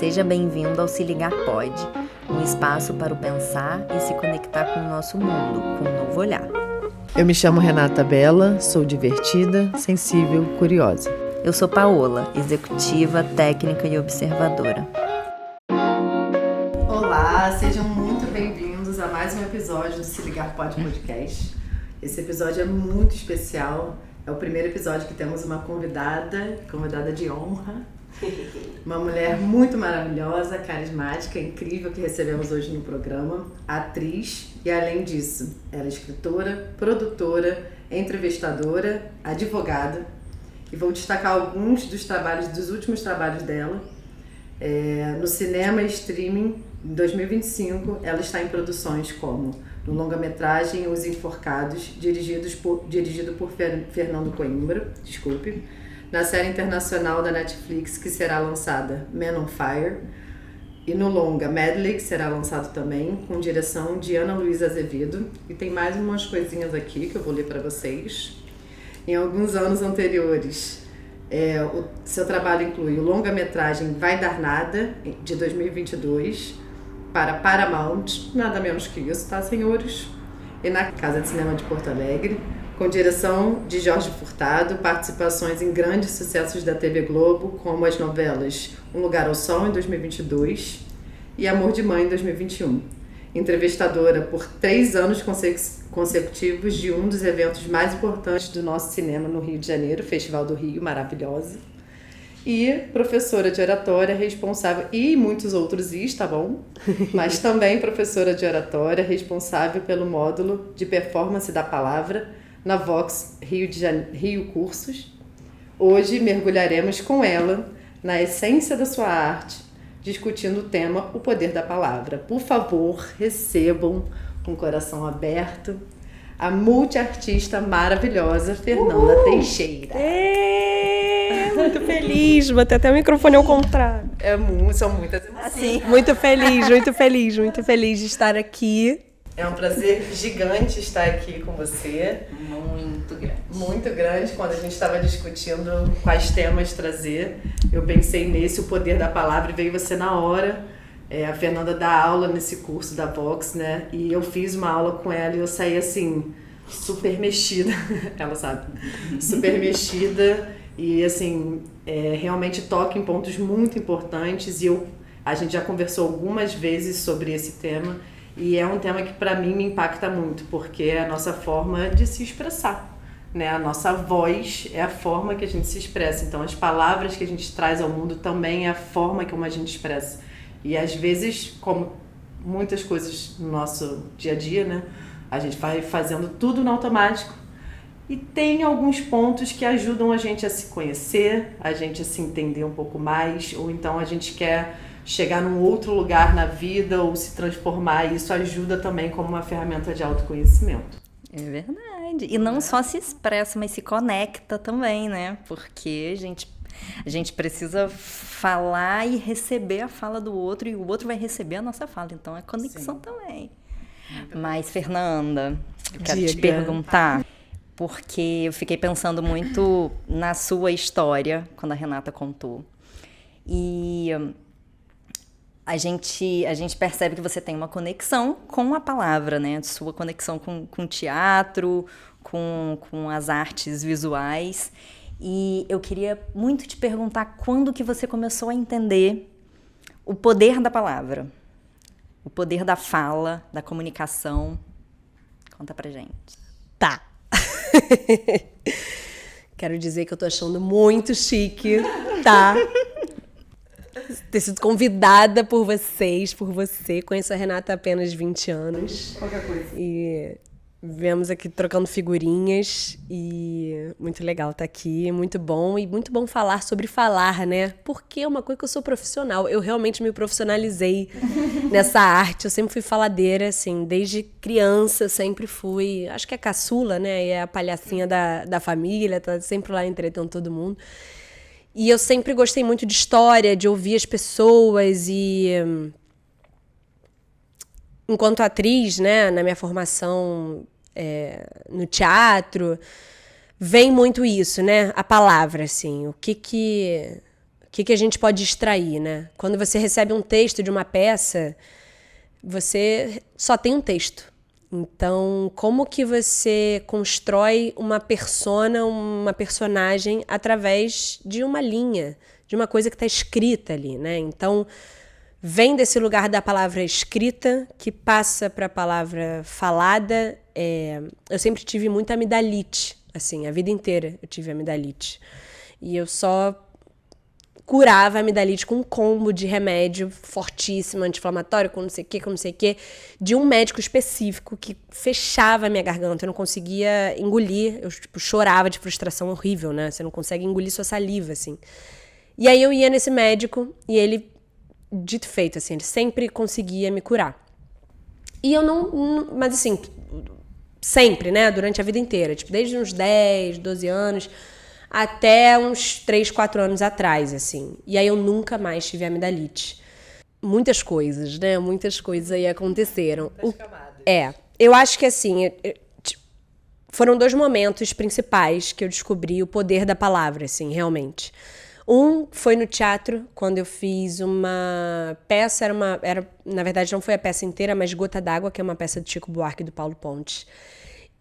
Seja bem-vindo ao Se Ligar Pode, um espaço para o pensar e se conectar com o nosso mundo, com um novo olhar. Eu me chamo Renata Bella, sou divertida, sensível, curiosa. Eu sou Paola, executiva, técnica e observadora. Olá, sejam muito bem-vindos a mais um episódio do Se Ligar Pode Podcast. Esse episódio é muito especial, é o primeiro episódio que temos uma convidada de honra. Uma mulher muito maravilhosa, carismática, incrível que recebemos hoje no programa, atriz e, além disso, ela é escritora, produtora, entrevistadora, advogada. E vou destacar alguns dos últimos trabalhos dela. No cinema e streaming, em 2025, ela está em produções como no longa-metragem Os Enforcados, dirigido por Fernando Coimbra, na série internacional da Netflix, que será lançada Man on Fire, e no longa Medley, que será lançado também, com direção de Ana Luísa Azevedo. E tem mais umas coisinhas aqui que eu vou ler para vocês. Em alguns anos anteriores, o seu trabalho inclui o longa-metragem Vai Dar Nada, de 2022, para Paramount, nada menos que isso, tá, senhores? E na Casa de Cinema de Porto Alegre, com direção de Jorge Furtado, participações em grandes sucessos da TV Globo, como as novelas Um Lugar ao Sol, em 2022, e Amor de Mãe, em 2021. Entrevistadora por 3 anos consecutivos de um dos eventos mais importantes do nosso cinema no Rio de Janeiro, Festival do Rio, maravilhosa. E professora de oratória responsável, e muitos outros tá bom? Mas também professora de oratória responsável pelo módulo de performance da palavra na Vox Rio Cursos. Hoje mergulharemos com ela na essência da sua arte, discutindo o tema O Poder da Palavra. Por favor, recebam com o coração aberto a multiartista maravilhosa Fernanda Teixeira. Muito feliz, vou ter até o microfone ao contrário. São muitas emoções. Assim, muito feliz de estar aqui. É um prazer gigante estar aqui com você. Muito grande. Muito grande. Quando a gente estava discutindo quais temas trazer, eu pensei nesse, O Poder da Palavra, e veio você na hora. A Fernanda dá aula nesse curso da Vox, né? E eu fiz uma aula com ela e eu saí assim, super mexida. Ela sabe. Super mexida. E assim, realmente toca em pontos muito importantes. E a gente já conversou algumas vezes sobre esse tema. E é um tema que para mim me impacta muito, porque é a nossa forma de se expressar, né? A nossa voz é a forma que a gente se expressa. Então as palavras que a gente traz ao mundo também é a forma como a gente expressa. E às vezes, como muitas coisas no nosso dia a dia, né? A gente vai fazendo tudo no automático. E tem alguns pontos que ajudam a gente a se conhecer, a gente a se entender um pouco mais, ou então a gente quer chegar num outro lugar na vida ou se transformar, e isso ajuda também como uma ferramenta de autoconhecimento. É verdade. E não só se expressa, mas se conecta também, né? Porque a gente precisa falar e receber a fala do outro, e o outro vai receber a nossa fala. Então é conexão. Sim. Também. Mas, Fernanda, eu quero te perguntar, porque eu fiquei pensando muito na sua história, quando a Renata contou. E a gente percebe que você tem uma conexão com a palavra, né? Sua conexão com teatro, com as artes visuais. E eu queria muito te perguntar quando que você começou a entender o poder da palavra, o poder da fala, da comunicação. Conta pra gente. Tá. Quero dizer que eu tô achando muito chique, tá? Ter sido convidada por você. Conheço a Renata há apenas 20 anos. Qualquer coisa. E vemos aqui trocando figurinhas. E muito legal estar aqui, muito bom. E muito bom falar sobre falar, né? Porque é uma coisa que eu sou profissional. Eu realmente me profissionalizei nessa arte. Eu sempre fui faladeira, assim, desde criança eu sempre fui. Acho que é a caçula, né? E é a palhacinha da família, tá sempre lá entretendo todo mundo. E eu sempre gostei muito de história, de ouvir as pessoas e enquanto atriz, né, na minha formação no teatro, vem muito isso, né, a palavra, assim, o que que a gente pode extrair, né? Quando você recebe um texto de uma peça, você só tem um texto. Então, como que você constrói uma persona, uma personagem através de uma linha, de uma coisa que está escrita ali, né? Então, vem desse lugar da palavra escrita, que passa para a palavra falada. Eu sempre tive muita amidalite, assim, a vida inteira eu tive amidalite. E eu só curava a amidalite com um combo de remédio fortíssimo, anti-inflamatório, com não sei o que, de um médico específico que fechava a minha garganta. Eu não conseguia engolir, eu chorava de frustração horrível, né? Você não consegue engolir sua saliva, assim. E aí eu ia nesse médico e ele, dito e feito, assim, ele sempre conseguia me curar. E eu não mas assim, sempre, né? Durante a vida inteira, tipo, desde uns 10, 12 anos... até uns 3, 4 anos atrás, assim. E aí eu nunca mais tive amidalite. Muitas coisas, né? Muitas coisas aí aconteceram. Eu acho que, assim, foram 2 momentos principais que eu descobri o poder da palavra, assim, realmente. Um foi no teatro, quando eu fiz uma peça, na verdade não foi a peça inteira, mas Gota d'Água, que é uma peça do Chico Buarque e do Paulo Pontes.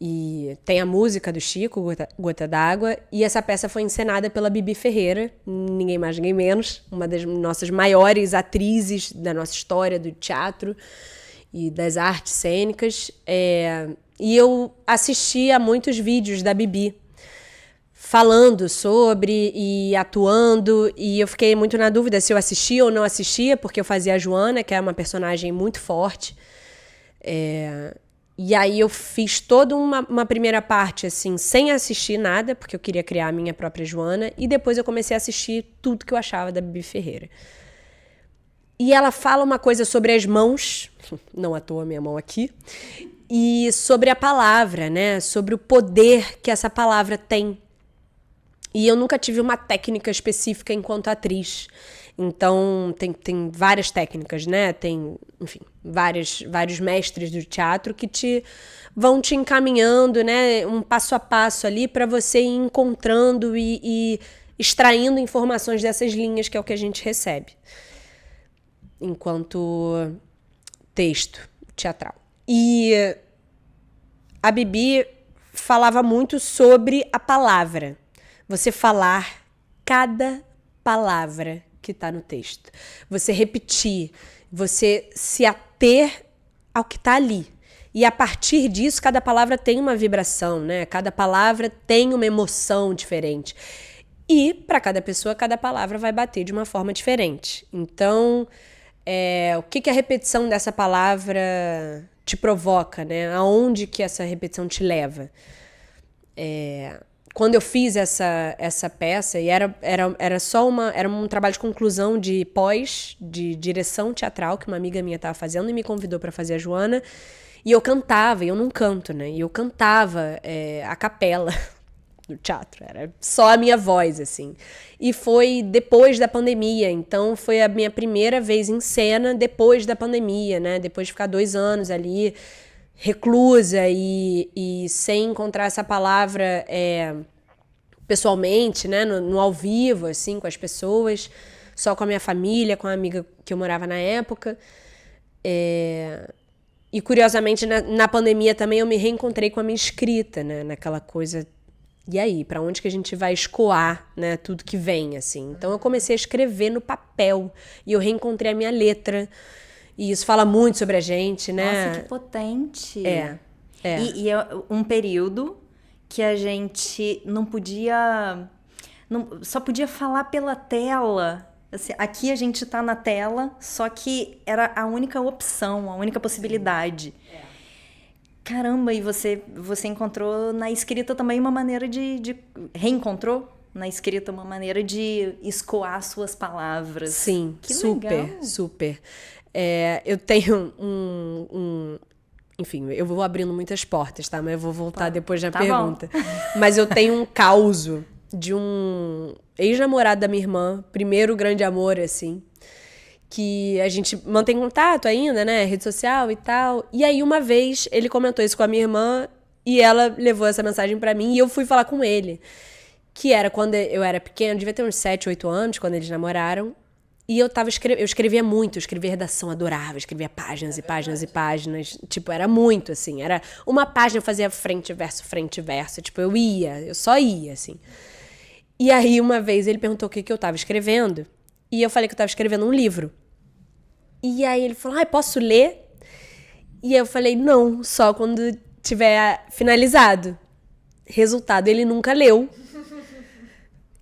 E tem a música do Chico, Gota d'Água, e essa peça foi encenada pela Bibi Ferreira, ninguém mais, ninguém menos, uma das nossas maiores atrizes da nossa história do teatro e das artes cênicas. E eu assisti a muitos vídeos da Bibi falando sobre e atuando, e eu fiquei muito na dúvida se eu assistia ou não assistia, porque eu fazia a Joana, que é uma personagem muito forte. E aí eu fiz toda uma primeira parte, assim, sem assistir nada, porque eu queria criar a minha própria Joana, e depois eu comecei a assistir tudo que eu achava da Bibi Ferreira. E ela fala uma coisa sobre as mãos, não à toa minha mão aqui, e sobre a palavra, né? Sobre o poder que essa palavra tem. E eu nunca tive uma técnica específica enquanto atriz. Então, tem várias técnicas, né? Tem, enfim, vários mestres do teatro que vão te encaminhando, né? Um passo a passo ali para você ir encontrando e extraindo informações dessas linhas, que é o que a gente recebe enquanto texto teatral. E a Bibi falava muito sobre a palavra. Você falar cada palavra que está no texto. Você repetir, você se ater ao que está ali. E a partir disso, cada palavra tem uma vibração, né? Cada palavra tem uma emoção diferente. E, para cada pessoa, cada palavra vai bater de uma forma diferente. Então, o que a repetição dessa palavra te provoca, né? Aonde que essa repetição te leva? Quando eu fiz essa peça, e era só era um trabalho de conclusão de direção teatral, que uma amiga minha estava fazendo e me convidou para fazer a Joana, e eu cantava, e eu não canto, né? E eu cantava a capela do teatro, era só a minha voz, assim. E foi depois da pandemia, então foi a minha primeira vez em cena depois da pandemia, né? Depois de ficar 2 anos ali, reclusa e sem encontrar essa palavra pessoalmente, né, no ao vivo, assim, com as pessoas, só com a minha família, com a amiga que eu morava na época. E, curiosamente, na pandemia também eu me reencontrei com a minha escrita, né, naquela coisa, e aí, para onde que a gente vai escoar, né, tudo que vem, assim. Então eu comecei a escrever no papel, e eu reencontrei a minha letra. E isso fala muito sobre a gente, né? Nossa, que potente. E é um período que a gente não podia... só podia falar pela tela. Assim, aqui a gente tá na tela, só que era a única opção, a única possibilidade. Caramba, e você encontrou na escrita também uma maneira reencontrou na escrita uma maneira de escoar suas palavras. Sim, que super, legal. super. Eu tenho enfim, eu vou abrindo muitas portas, tá? Mas eu vou voltar depois na pergunta. Bom. Mas eu tenho um causo de um ex-namorado da minha irmã, primeiro grande amor, assim, que a gente mantém contato ainda, né? Rede social e tal. E aí, uma vez, ele comentou isso com a minha irmã e ela levou essa mensagem pra mim e eu fui falar com ele. que era quando eu era pequena, devia ter uns 7, 8 anos, quando eles namoraram. E eu escrevia muito, eu escrevia redação, adorava, escrevia páginas e páginas e páginas. Tipo, era muito, assim. Era uma página, eu fazia frente, verso. Tipo, eu só ia, assim. E aí, uma vez, ele perguntou o que eu tava escrevendo. E eu falei que eu tava escrevendo um livro. E aí, ele falou, posso ler? E eu falei, não, só quando tiver finalizado. Resultado, ele nunca leu.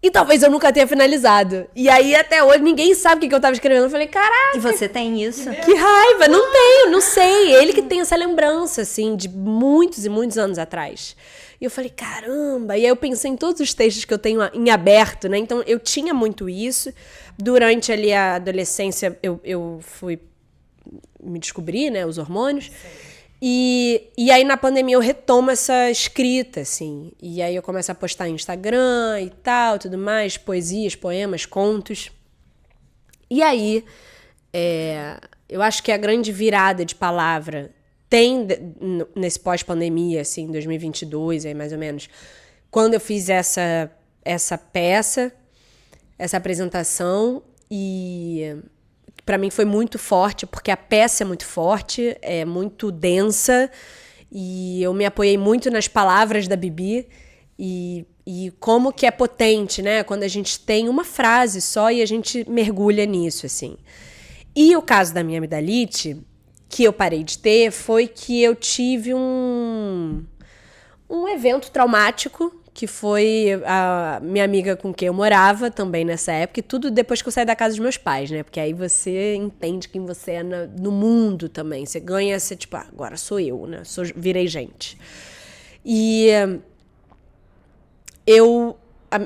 E talvez eu nunca tenha finalizado. E aí, até hoje, ninguém sabe o que eu tava escrevendo. Eu falei, caraca. E você tem isso? Que raiva. Não tenho, não sei. Ele que tem essa lembrança, assim, de muitos e muitos anos atrás. E eu falei, caramba. E aí eu pensei em todos os textos que eu tenho em aberto, né? Então, eu tinha muito isso. Durante ali a adolescência, eu fui me descobrir, né? Os hormônios. Sim. E aí, na pandemia, eu retomo essa escrita, assim. E aí, eu começo a postar no Instagram e tal, tudo mais. Poesias, poemas, contos. E aí, eu acho que a grande virada de palavra tem nesse pós-pandemia, assim, 2022, aí mais ou menos. Quando eu fiz essa peça, essa apresentação, e para mim foi muito forte, porque a peça é muito forte, é muito densa, e eu me apoiei muito nas palavras da Bibi, e como que é potente, né? Quando a gente tem uma frase só e a gente mergulha nisso, assim. E o caso da minha amidalite, que eu parei de ter, foi que eu tive um evento traumático, que foi a minha amiga com quem eu morava também nessa época, e tudo depois que eu saí da casa dos meus pais, né? Porque aí você entende quem você é no mundo também. Você ganha, você tipo, agora sou eu, né? Virei gente. E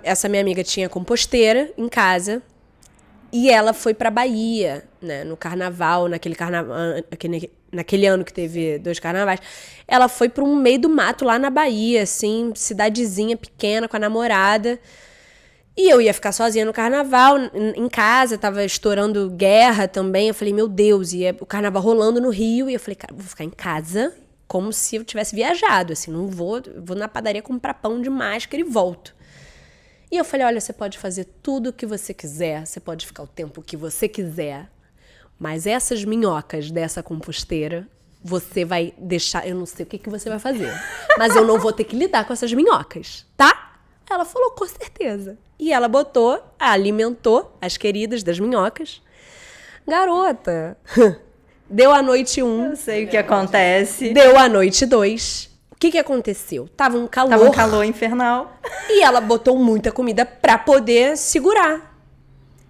essa minha amiga tinha composteira em casa, e ela foi pra Bahia, né? No carnaval, naquele ano que teve 2 carnavais. Ela foi para um meio do mato lá na Bahia, assim, cidadezinha pequena com a namorada. E eu ia ficar sozinha no carnaval, em casa, tava estourando guerra também. Eu falei, meu Deus, e o carnaval rolando no Rio. E eu falei, cara, vou ficar em casa como se eu tivesse viajado, assim, não vou na padaria comprar pão de máscara e volto. E eu falei, olha, você pode fazer tudo o que você quiser, você pode ficar o tempo que você quiser, mas essas minhocas dessa composteira, você vai deixar... Eu não sei o que você vai fazer, mas eu não vou ter que lidar com essas minhocas, tá? Ela falou, com certeza. E ela alimentou as queridas das minhocas. Garota, deu a noite 1. Eu sei o que acontece. Deu a noite 2. O que aconteceu? Tava um calor. Tava um calor infernal. E ela botou muita comida pra poder segurar.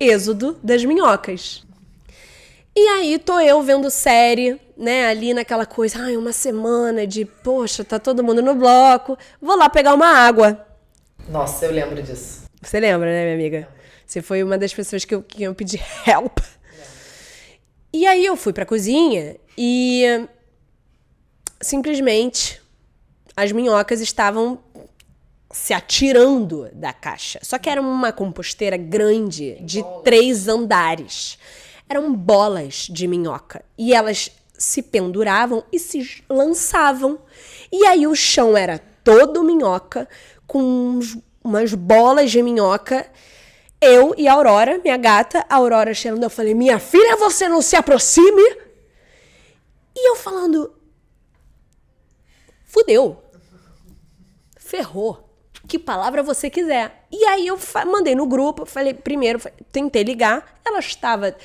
Êxodo das minhocas. E aí tô eu vendo série, né, ali naquela coisa, uma semana de, poxa, tá todo mundo no bloco, vou lá pegar uma água. Nossa, eu lembro disso. Você lembra, né, minha amiga? Você foi uma das pessoas que eu pedi help. E aí eu fui pra cozinha e simplesmente as minhocas estavam se atirando da caixa. Só que era uma composteira grande de 3 andares. Eram bolas de minhoca. E elas se penduravam e se lançavam. E aí o chão era todo minhoca, com umas bolas de minhoca. Eu e a Aurora, minha gata, a Aurora cheirando, eu falei, minha filha, você não se aproxime. E eu falando, fudeu. Ferrou. Que palavra você quiser. E aí eu mandei no grupo, tentei ligar, ela estava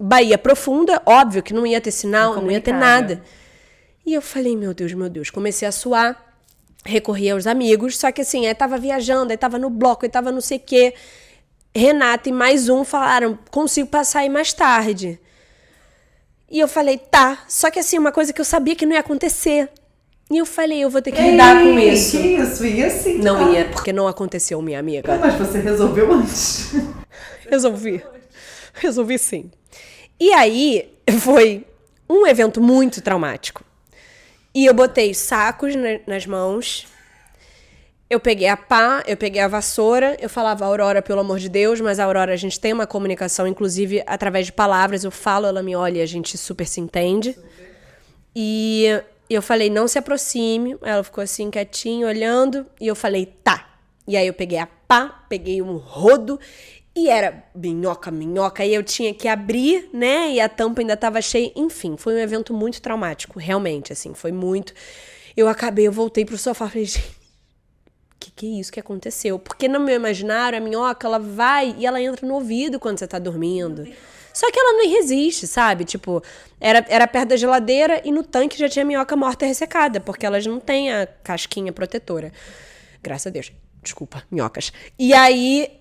Bahia profunda, óbvio que não ia ter sinal, não ia ter nada. E eu falei, meu Deus, comecei a suar, recorri aos amigos, só que assim, aí tava viajando, aí tava no bloco, aí tava não sei o quê. Renata e mais um falaram, consigo passar aí mais tarde. E eu falei, tá, só que assim, uma coisa que eu sabia que não ia acontecer. E eu falei, eu vou ter que lidar com isso. Que isso? Ia sim. Não ia, porque não aconteceu, minha amiga. Mas você resolveu antes. Resolvi sim. E aí, foi um evento muito traumático. E eu botei sacos nas mãos, eu peguei a pá, eu peguei a vassoura, eu falava, Aurora, pelo amor de Deus, mas a Aurora, a gente tem uma comunicação, inclusive, através de palavras, eu falo, ela me olha e a gente super se entende. Super. E eu falei, não se aproxime, ela ficou assim, quietinha, olhando, e eu falei, tá. E aí eu peguei a pá, peguei um rodo e era minhoca, e eu tinha que abrir, né? E a tampa ainda tava cheia. Enfim, foi um evento muito traumático, realmente, assim, foi muito. Eu voltei pro sofá e falei, gente, que é isso que aconteceu? Porque no meu imaginário, a minhoca, ela vai e ela entra no ouvido quando você tá dormindo. Só que ela não resiste, sabe? Tipo, era perto da geladeira e no tanque já tinha minhoca morta e ressecada, porque elas não têm a casquinha protetora. Graças a Deus. Desculpa, minhocas. E aí,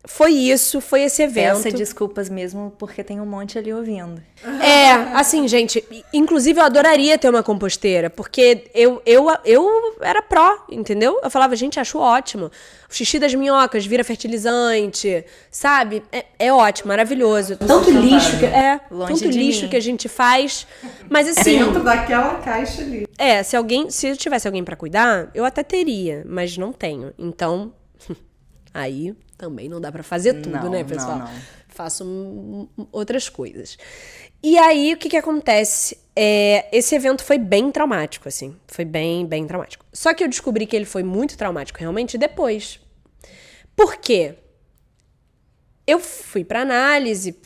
foi esse evento. Peça desculpas mesmo, porque tem um monte ali ouvindo. Assim, gente, inclusive eu adoraria ter uma composteira, porque eu era pró, entendeu? Eu falava, gente, acho ótimo. O xixi das minhocas vira fertilizante, sabe? É ótimo, maravilhoso. Tanto lixo que a gente faz, mas assim... Dentro daquela caixa ali. Se eu tivesse alguém pra cuidar, eu até teria, mas não tenho. Então, aí também não dá pra fazer tudo, né, pessoal? Não. Faço outras coisas. E aí, o que acontece? Esse evento foi bem traumático, assim. Foi bem, bem traumático. Só que eu descobri que ele foi muito traumático realmente depois. Por quê? Eu fui pra análise,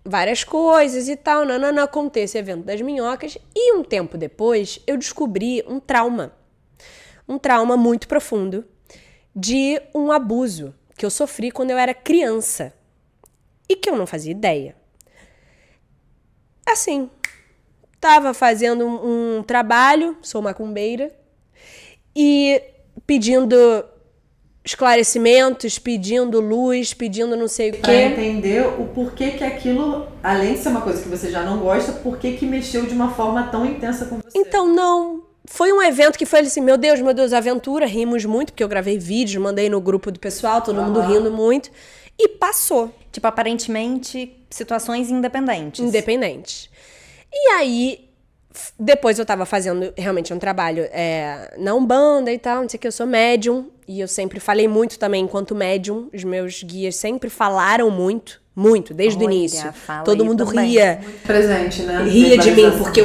várias coisas e tal, contei esse evento das minhocas. E um tempo depois, eu descobri um trauma. Um trauma muito profundo de um abuso que eu sofri quando eu era criança. E que eu não fazia ideia. Assim, tava fazendo um trabalho, sou macumbeira, e pedindo esclarecimentos, pedindo luz, pedindo não sei o quê. Pra entender o porquê que aquilo, além de ser uma coisa que você já não gosta, por que mexeu de uma forma tão intensa com você? Então, não. Foi um evento que foi assim, meu Deus, aventura, rimos muito, porque eu gravei vídeos, mandei no grupo do pessoal, todo mundo rindo muito, e passou. Tipo, aparentemente, situações independentes. E aí, depois eu tava fazendo realmente um trabalho na Umbanda e tal, não sei o que, eu sou médium, e eu sempre falei muito também enquanto médium, os meus guias sempre falaram muito, desde o início. Todo mundo ria. Muito presente, né? Ria de mim, porque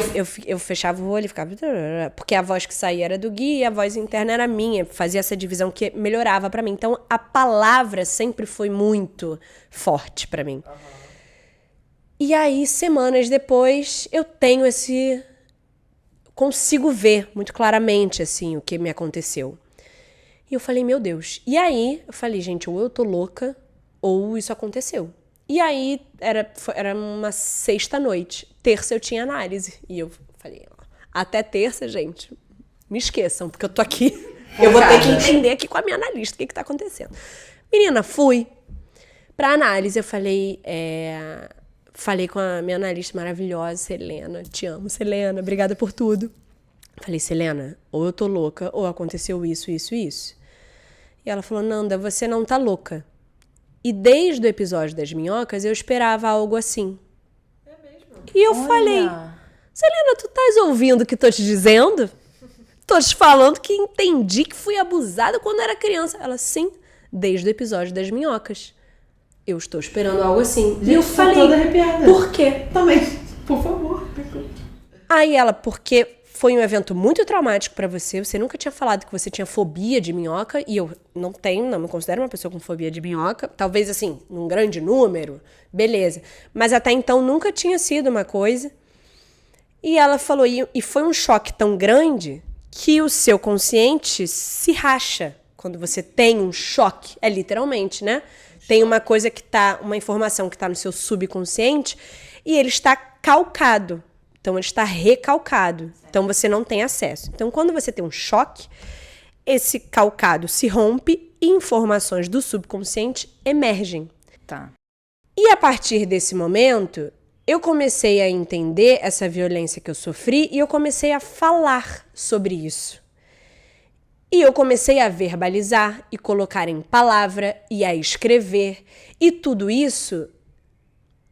eu fechava o olho e ficava... Porque a voz que saía era do guia e a voz interna era minha. Fazia essa divisão que melhorava pra mim. Então, a palavra sempre foi muito forte pra mim. Uhum. E aí, semanas depois, eu tenho consigo ver muito claramente, assim, o que me aconteceu. E eu falei, meu Deus. E aí, eu falei, gente, ou eu tô louca, ou isso aconteceu. E aí, era uma sexta-noite. Terça eu tinha análise. E eu falei, até terça, gente, me esqueçam, porque eu tô aqui. Eu vou ter que entender aqui com a minha analista o que tá acontecendo. Menina, fui pra análise. Eu falei com a minha analista maravilhosa, Selena. Te amo, Selena. Obrigada por tudo. Falei, Selena, ou eu tô louca, ou aconteceu isso. E ela falou, Nanda, você não tá louca. E desde o episódio das minhocas, eu esperava algo assim. É mesmo? E eu falei, Selena, tu estás ouvindo o que tô te dizendo? Tô te falando que entendi que fui abusada quando era criança. Ela, sim, desde o episódio das minhocas. Eu estou esperando algo assim. Gente, e eu falei, toda arrepiada. Por quê? Também, por favor. Aí ela, porque foi um evento muito traumático pra você. Você nunca tinha falado que você tinha fobia de minhoca. E eu não me considero uma pessoa com fobia de minhoca. Talvez, assim, num grande número. Beleza. Mas até então nunca tinha sido uma coisa. E ela falou, e foi um choque tão grande que o seu consciente se racha. Quando você tem um choque, literalmente, né? Tem uma coisa uma informação que tá no seu subconsciente e ele está calcado. Então, ele está recalcado. Então, você não tem acesso. Então, quando você tem um choque, esse calcado se rompe e informações do subconsciente emergem. Tá. E a partir desse momento, eu comecei a entender essa violência que eu sofri e eu comecei a falar sobre isso. E eu comecei a verbalizar e colocar em palavra e a escrever. E tudo isso,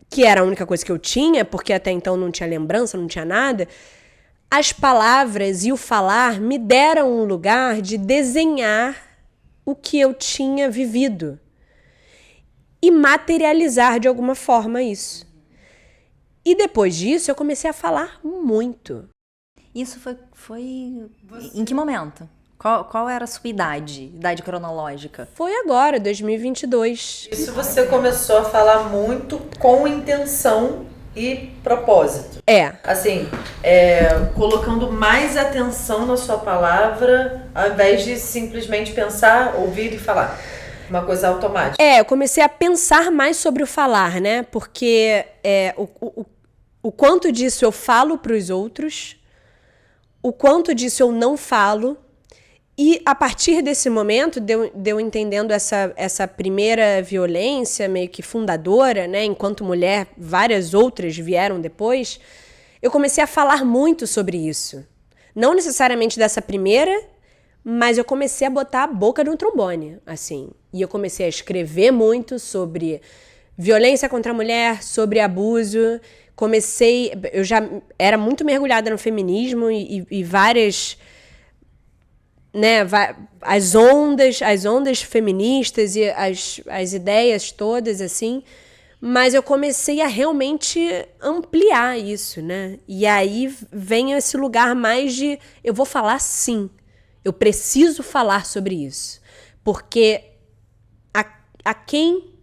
que era a única coisa que eu tinha, porque até então não tinha lembrança, não tinha nada, as palavras e o falar me deram um lugar de desenhar o que eu tinha vivido e materializar de alguma forma isso. E depois disso eu comecei a falar muito. Isso foi em que momento? Qual era a sua idade cronológica? Foi agora, 2022. Isso você começou a falar muito com intenção e propósito. Assim, colocando mais atenção na sua palavra, ao invés de simplesmente pensar, ouvir e falar. Uma coisa automática. Eu comecei a pensar mais sobre o falar, né? Porque o quanto disso eu falo para os outros, o quanto disso eu não falo. E a partir desse momento, de eu entendendo essa primeira violência meio que fundadora, né? Enquanto mulher, várias outras vieram depois, eu comecei a falar muito sobre isso. Não necessariamente dessa primeira, mas eu comecei a botar a boca no trombone, assim. E eu comecei a escrever muito sobre violência contra a mulher, sobre abuso. Eu já era muito mergulhada no feminismo e várias, né, as ondas feministas e as ideias todas, assim. Mas eu comecei a realmente ampliar isso, né? E aí vem esse lugar mais de, eu vou falar sim. Eu preciso falar sobre isso. Porque a quem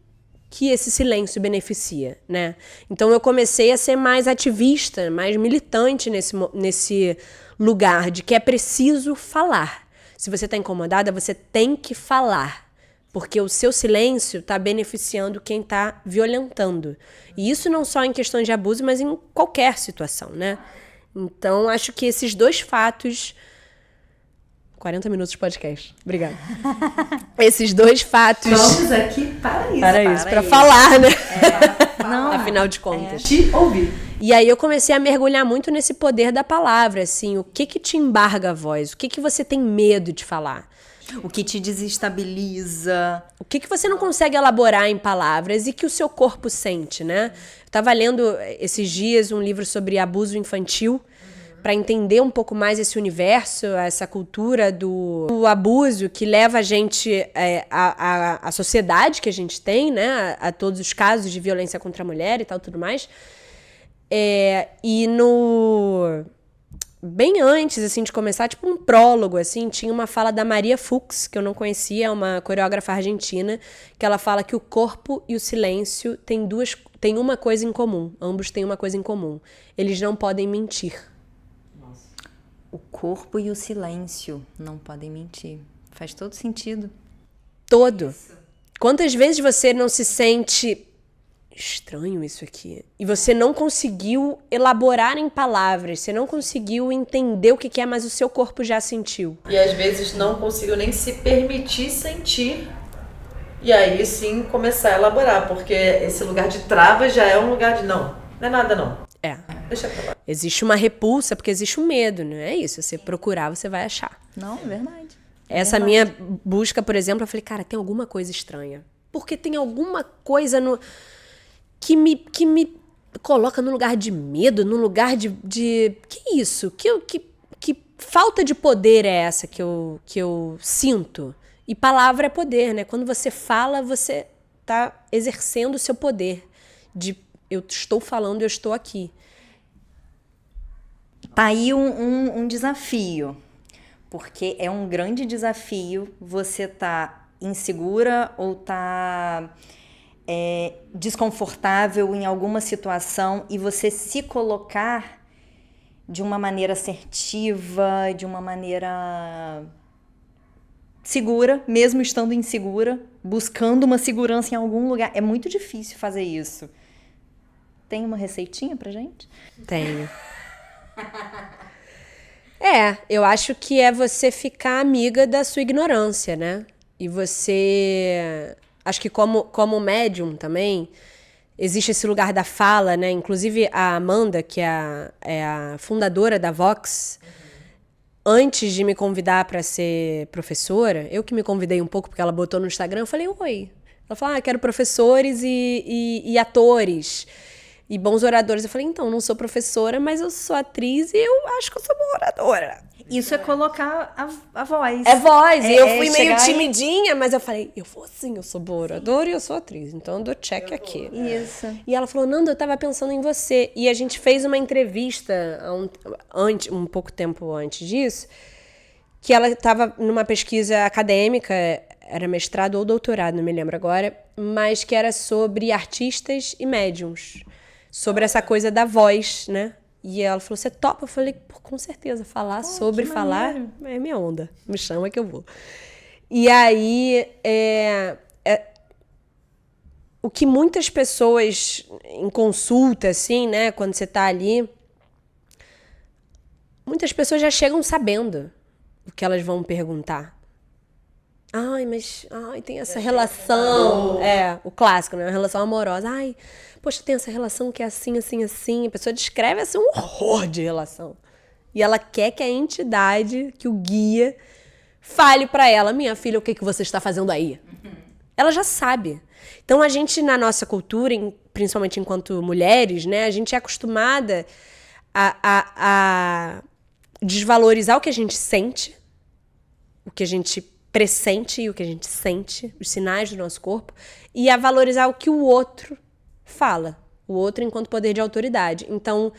que esse silêncio beneficia, né? Então eu comecei a ser mais ativista, mais militante nesse lugar de que é preciso falar. Se você está incomodada, você tem que falar. Porque o seu silêncio está beneficiando quem está violentando. E isso não só em questões de abuso, mas em qualquer situação, né? Então acho que esses dois fatos... 40 minutos de podcast. Obrigada. Esses dois fatos... Estamos aqui para isso. Para falar, né? Não, afinal de contas. Te ouvir. E aí eu comecei a mergulhar muito nesse poder da palavra, assim. O que te embarga a voz? O que você tem medo de falar? O que te desestabiliza? O que você não consegue elaborar em palavras e que o seu corpo sente, né? Eu tava lendo esses dias um livro sobre abuso infantil, para entender um pouco mais esse universo, essa cultura do abuso que leva a gente, a sociedade que a gente tem, né, a todos os casos de violência contra a mulher e tal, tudo mais. Bem antes, assim, de começar, tipo um prólogo, assim, tinha uma fala da Maria Fuchs, que eu não conhecia, é uma coreógrafa argentina, que ela fala que o corpo e o silêncio têm uma coisa em comum, ambos têm uma coisa em comum, eles não podem mentir. O corpo e o silêncio não podem mentir. Faz todo sentido. Todo. Quantas vezes você não se sente estranho isso aqui? E você não conseguiu elaborar em palavras, você não conseguiu entender o que é, mas o seu corpo já sentiu. E às vezes não conseguiu nem se permitir sentir. E aí sim começar a elaborar, porque esse lugar de trava já é um lugar de não é nada não. Deixa pra lá. Existe uma repulsa, porque existe um medo, não é isso? Você procurar, você vai achar. Não, é verdade. Essa minha busca, por exemplo, eu falei, cara, tem alguma coisa estranha. Porque tem alguma coisa que me coloca no lugar de medo, no lugar de que isso? Que falta de poder é essa que eu sinto? E palavra é poder, né? Quando você fala, você tá exercendo o seu poder de eu estou falando, eu estou aqui. Tá aí um desafio, porque é um grande desafio você tá insegura ou tá desconfortável em alguma situação e você se colocar de uma maneira assertiva, de uma maneira segura, mesmo estando insegura, buscando uma segurança em algum lugar. É muito difícil fazer isso. Tem uma receitinha pra gente? Tenho. Eu acho que é você ficar amiga da sua ignorância, né? E você... Acho que como médium também, existe esse lugar da fala, né? Inclusive a Amanda, que é a fundadora da Vox, antes de me convidar para ser professora, eu que me convidei um pouco porque ela botou no Instagram, eu falei, oi. Ela falou, quero professores e atores e bons oradores. Eu falei, então, não sou professora, mas eu sou atriz e eu acho que eu sou boa oradora. Isso é colocar a voz. É voz. E eu fui meio timidinha, mas eu falei, eu vou sim, eu sou boa oradora e eu sou atriz. Então eu dou check aqui. Isso. E ela falou, Nanda, eu tava pensando em você. E a gente fez uma entrevista um pouco tempo antes disso, que ela estava numa pesquisa acadêmica, era mestrado ou doutorado, não me lembro agora, mas que era sobre artistas e médiums, sobre essa coisa da voz, né? E ela falou, você topa? Eu falei, com certeza, falar sobre falar é minha onda, me chama que eu vou. E aí, o que muitas pessoas em consulta, assim, né, quando você tá ali, muitas pessoas já chegam sabendo o que elas vão perguntar. Tem essa relação. O clássico, né? Uma relação amorosa. Poxa, tem essa relação que é assim, assim, assim. A pessoa descreve assim um horror de relação. E ela quer que a entidade, que o guia, fale pra ela, minha filha, o que você está fazendo aí? Ela já sabe. Então a gente, na nossa cultura, principalmente enquanto mulheres, né? A gente é acostumada a desvalorizar o que a gente sente, o que a gente pressente e o que a gente sente, os sinais do nosso corpo, e a valorizar o que o outro fala, o outro enquanto poder de autoridade. Então,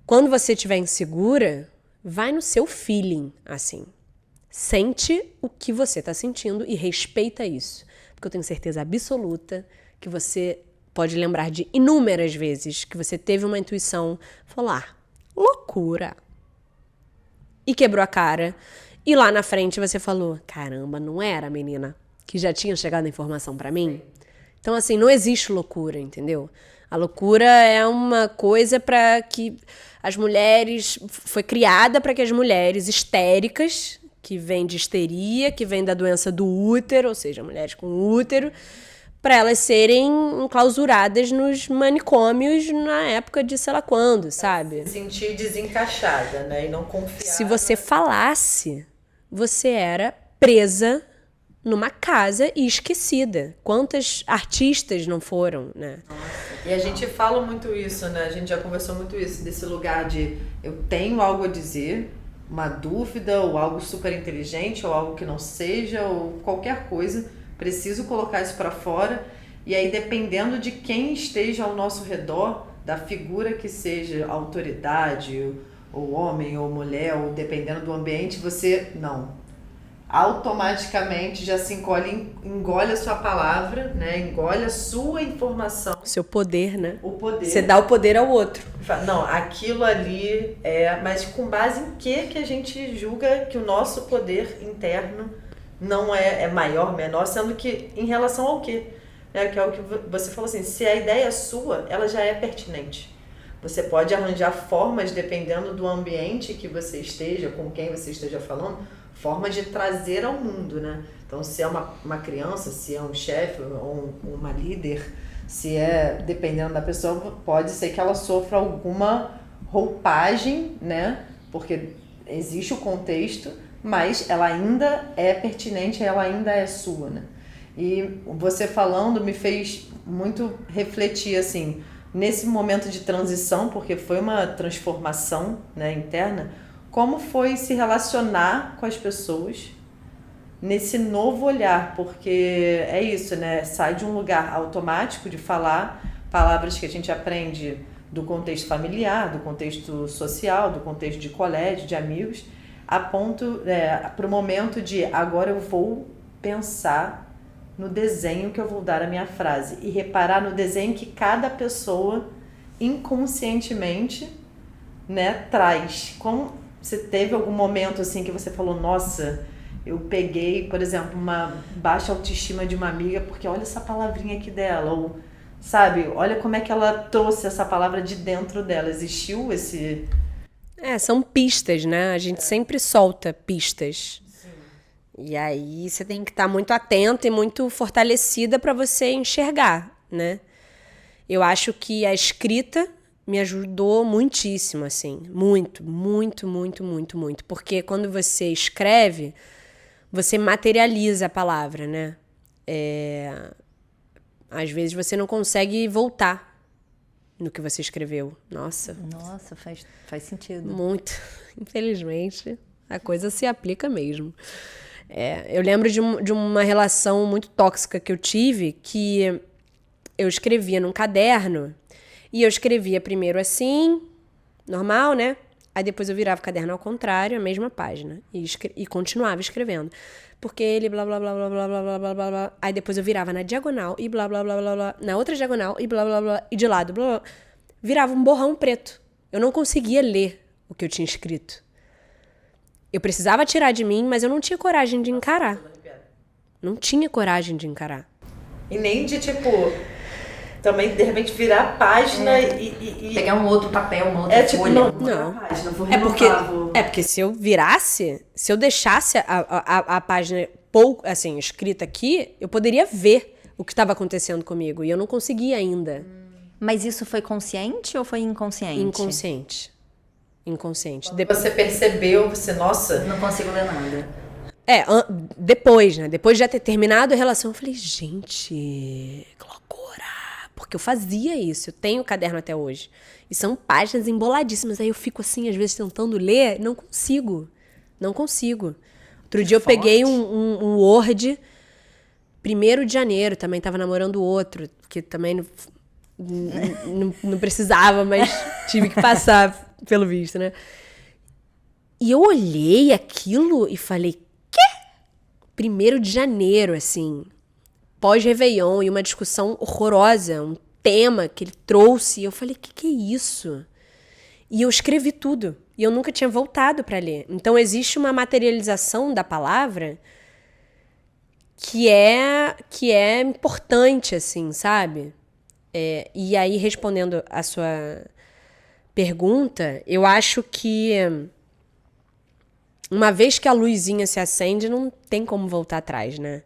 quando você estiver insegura, vai no seu feeling, assim. Sente o que você está sentindo e respeita isso. Porque eu tenho certeza absoluta que você pode lembrar de inúmeras vezes que você teve uma intuição, falar, loucura, e quebrou a cara. E lá na frente você falou, caramba, não era a menina que já tinha chegado a informação pra mim? Então, assim, não existe loucura, entendeu? A loucura é uma coisa para que as mulheres... Foi criada para que as mulheres histéricas, que vêm de histeria, que vêm da doença do útero, ou seja, mulheres com útero, para elas serem enclausuradas nos manicômios na época de sei lá quando, sabe? Se sentir desencaixada, né? E não confiar. Se você falasse, você era presa numa casa e esquecida. Quantas artistas não foram, né? E a gente fala muito isso, né? A gente já conversou muito isso, desse lugar de eu tenho algo a dizer, uma dúvida, ou algo super inteligente, ou algo que não seja, ou qualquer coisa, preciso colocar isso para fora. E aí, dependendo de quem esteja ao nosso redor, da figura que seja, autoridade, ou homem, ou mulher, ou dependendo do ambiente, você não. Automaticamente já se engole a sua palavra, né? Engole a sua informação. Seu poder, né? O poder. Você dá o poder ao outro. Não, aquilo ali mas com base em que a gente julga que o nosso poder interno não é maior, menor, sendo que em relação ao quê? Que é o que você falou assim, se a ideia é sua, ela já é pertinente. Você pode arranjar formas, dependendo do ambiente que você esteja, com quem você esteja falando, formas de trazer ao mundo, né? Então, se é uma criança, se é um chefe ou uma líder, se é, dependendo da pessoa, pode ser que ela sofra alguma roupagem, né? Porque existe o contexto, mas ela ainda é pertinente, ela ainda é sua, né? E você falando me fez muito refletir, assim, nesse momento de transição, porque foi uma transformação, né, interna, como foi se relacionar com as pessoas nesse novo olhar, porque é isso, né? Sai de um lugar automático de falar palavras que a gente aprende do contexto familiar, do contexto social, do contexto de colégio, de amigos, a ponto, para o momento de agora eu vou pensar no desenho que eu vou dar a minha frase e reparar no desenho que cada pessoa inconscientemente, né, traz. Como você teve algum momento assim que você falou, nossa, eu peguei, por exemplo, uma baixa autoestima de uma amiga porque olha essa palavrinha aqui dela, ou sabe, olha como é que ela trouxe essa palavra de dentro dela. Existiu esse... São pistas, né? A gente sempre solta pistas. Sim. E aí você tem que estar muito atenta e muito fortalecida para você enxergar, né? Eu acho que a escrita me ajudou muitíssimo, assim. Muito, muito, muito, muito, muito. Porque quando você escreve, você materializa a palavra, né? Às vezes você não consegue voltar no que você escreveu. Nossa, faz sentido. Muito. Infelizmente, a coisa se aplica mesmo. Eu lembro de uma relação muito tóxica que eu tive, que eu escrevia num caderno, e eu escrevia primeiro assim, normal, né? Aí depois eu virava o caderno ao contrário, a mesma página. E continuava escrevendo. Porque ele, blá, blá, blá, blá, blá, blá, blá, blá, blá, blá. Aí depois eu virava na diagonal e blá, blá, blá, blá, blá. Na outra diagonal e blá, blá, blá. E de lado, blá, blá. Virava um borrão preto. Eu não conseguia ler o que eu tinha escrito. Eu precisava tirar de mim, mas eu não tinha coragem de encarar. Não tinha coragem de encarar. E nem de, tipo... Também, de repente, virar a página e... Pegar um outro papel, uma outra folha. Não. Página, vou porque se eu virasse, se eu deixasse a página assim, escrita aqui, eu poderia ver o que estava acontecendo comigo. E eu não conseguia ainda. Mas isso foi consciente ou foi inconsciente? Inconsciente. Você percebeu, nossa... Não consigo ler nada. Depois, né? Depois de já ter terminado a relação, eu falei, gente, que loucura. Porque eu fazia isso, eu tenho o caderno até hoje. E são páginas emboladíssimas. Aí eu fico assim, às vezes, tentando ler, não consigo. Outro dia eu peguei um Word, 1º de janeiro, também tava namorando outro, que também não precisava, mas tive que passar, pelo visto, né? E eu olhei aquilo e falei, quê? 1º de janeiro, assim, pós-Réveillon, e uma discussão horrorosa, um tema que ele trouxe, e eu falei, que é isso? E eu escrevi tudo, e eu nunca tinha voltado para ler. Então existe uma materialização da palavra que é importante, assim, sabe? E aí, respondendo a sua pergunta, eu acho que uma vez que a luzinha se acende, não tem como voltar atrás, né?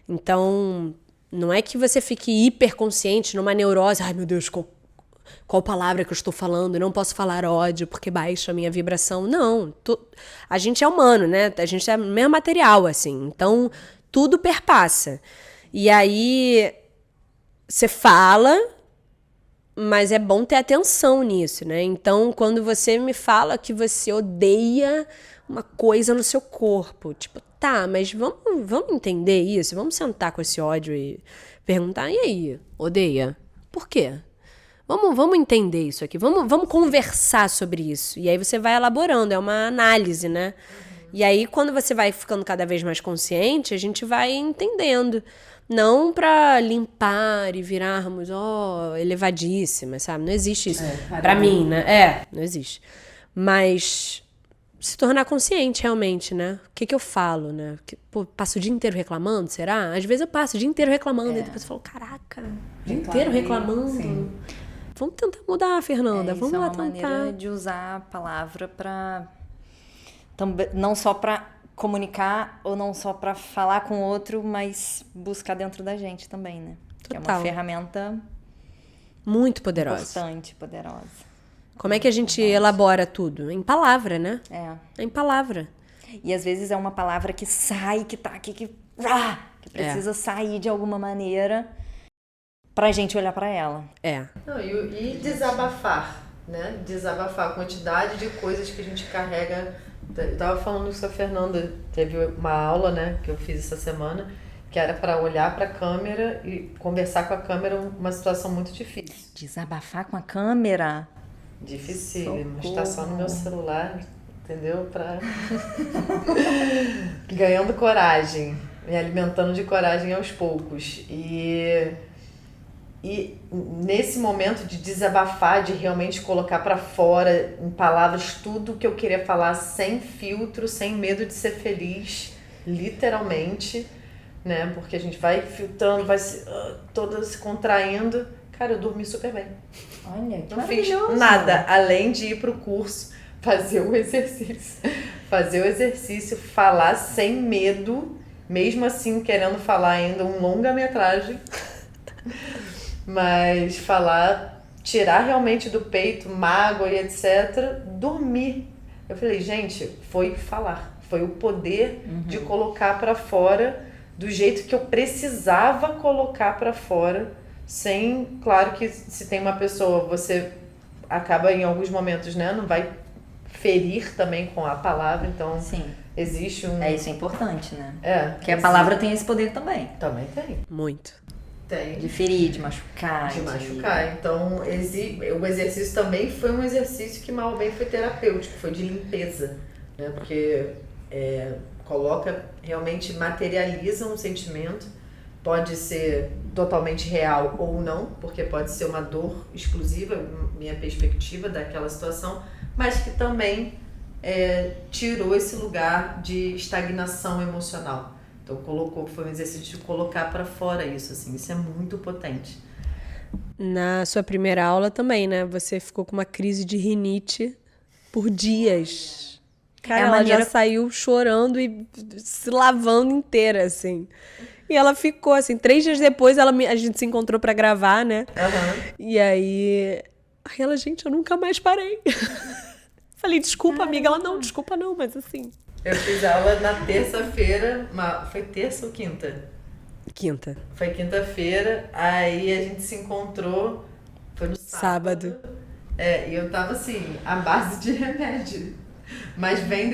Então, não é que você fique hiperconsciente numa neurose, ai meu Deus, qual palavra que eu estou falando? Eu não posso falar ódio porque baixa a minha vibração. Não, a gente é humano, né? A gente é mesmo material, assim. Então, tudo perpassa. E aí, você fala, mas é bom ter atenção nisso, né? Então, quando você me fala que você odeia uma coisa no seu corpo, tipo, tá, mas vamos entender isso? Vamos sentar com esse ódio e perguntar, e aí, odeia? Por quê? Vamos entender isso aqui, vamos conversar sobre isso. E aí você vai elaborando, é uma análise, né? E aí, quando você vai ficando cada vez mais consciente, a gente vai entendendo. Não pra limpar e virarmos, elevadíssimas, sabe? Não existe isso. Pra mim, né? Não existe. Mas se tornar consciente, realmente, né? O que eu falo, né? Passo o dia inteiro reclamando, será? Às vezes eu passo o dia inteiro reclamando, e depois eu falo, caraca, o dia inteiro reclamando. Sim. Vamos tentar mudar, Fernanda. Vamos lá tentar. Isso é uma maneira de usar a palavra pra... não só pra comunicar ou não só pra falar com o outro, mas buscar dentro da gente também, né? Total. Que é uma ferramenta muito poderosa. Importante, poderosa. Como é que a gente elabora tudo? Em palavra, né? É em palavra. E às vezes é uma palavra que sai, que tá aqui, que precisa sair de alguma maneira pra gente olhar pra ela. Não, e desabafar, né? Desabafar a quantidade de coisas que a gente carrega. Eu tava falando isso com a Fernanda, teve uma aula, né, que eu fiz essa semana, que era para olhar para a câmera e conversar com a câmera, uma situação muito difícil. Desabafar com a câmera? Dificílimo, está só no meu celular, entendeu? Ganhando coragem, me alimentando de coragem aos poucos. E nesse momento de desabafar, de realmente colocar para fora em palavras tudo o que eu queria falar sem filtro, sem medo de ser feliz, literalmente, né? Porque a gente vai filtrando, vai toda se contraindo. Cara, eu dormi super bem. Olha, que não fiz nada, além de ir pro curso, fazer o exercício, falar sem medo, mesmo assim querendo falar ainda um longa-metragem. Mas falar, tirar realmente do peito, mágoa e etc, dormir. Eu falei, gente, foi falar. Foi o poder de colocar pra fora do jeito que eu precisava colocar pra fora. Sem, claro que se tem uma pessoa, você acaba em alguns momentos, né, não vai ferir também com a palavra, então sim. Existe isso é importante, né? Porque a palavra tem esse poder também. Também tem. Muito. Tem. De ferir, de machucar. De machucar. Então, o exercício também foi um exercício que mal ou bem foi terapêutico, foi de limpeza, né? Porque realmente materializa um sentimento, pode ser totalmente real ou não, porque pode ser uma dor exclusiva, minha perspectiva daquela situação, mas que também tirou esse lugar de estagnação emocional. Então foi um exercício de colocar para fora isso, assim, isso é muito potente. Na sua primeira aula também, né? Você ficou com uma crise de rinite por dias. Cara, ela já saiu chorando e se lavando inteira, assim. E ela ficou, assim, 3 dias depois a gente se encontrou pra gravar, né? Uhum. E aí ela, gente, eu nunca mais parei. Falei, desculpa, amiga. Ela, não, desculpa não, mas assim... Eu fiz aula na terça-feira, foi terça ou quinta? Quinta. Foi quinta-feira, aí a gente se encontrou, foi no sábado. E eu tava assim, à base de remédio. Mas vem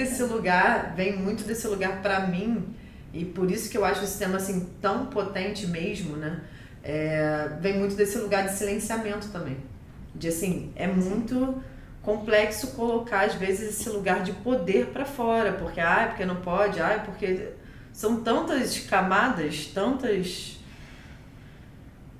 muito desse lugar pra mim, e por isso que eu acho esse tema assim tão potente mesmo, né? Vem muito desse lugar de silenciamento também. De assim, é muito complexo colocar às vezes esse lugar de poder pra fora, porque porque não pode, porque são tantas camadas, tantas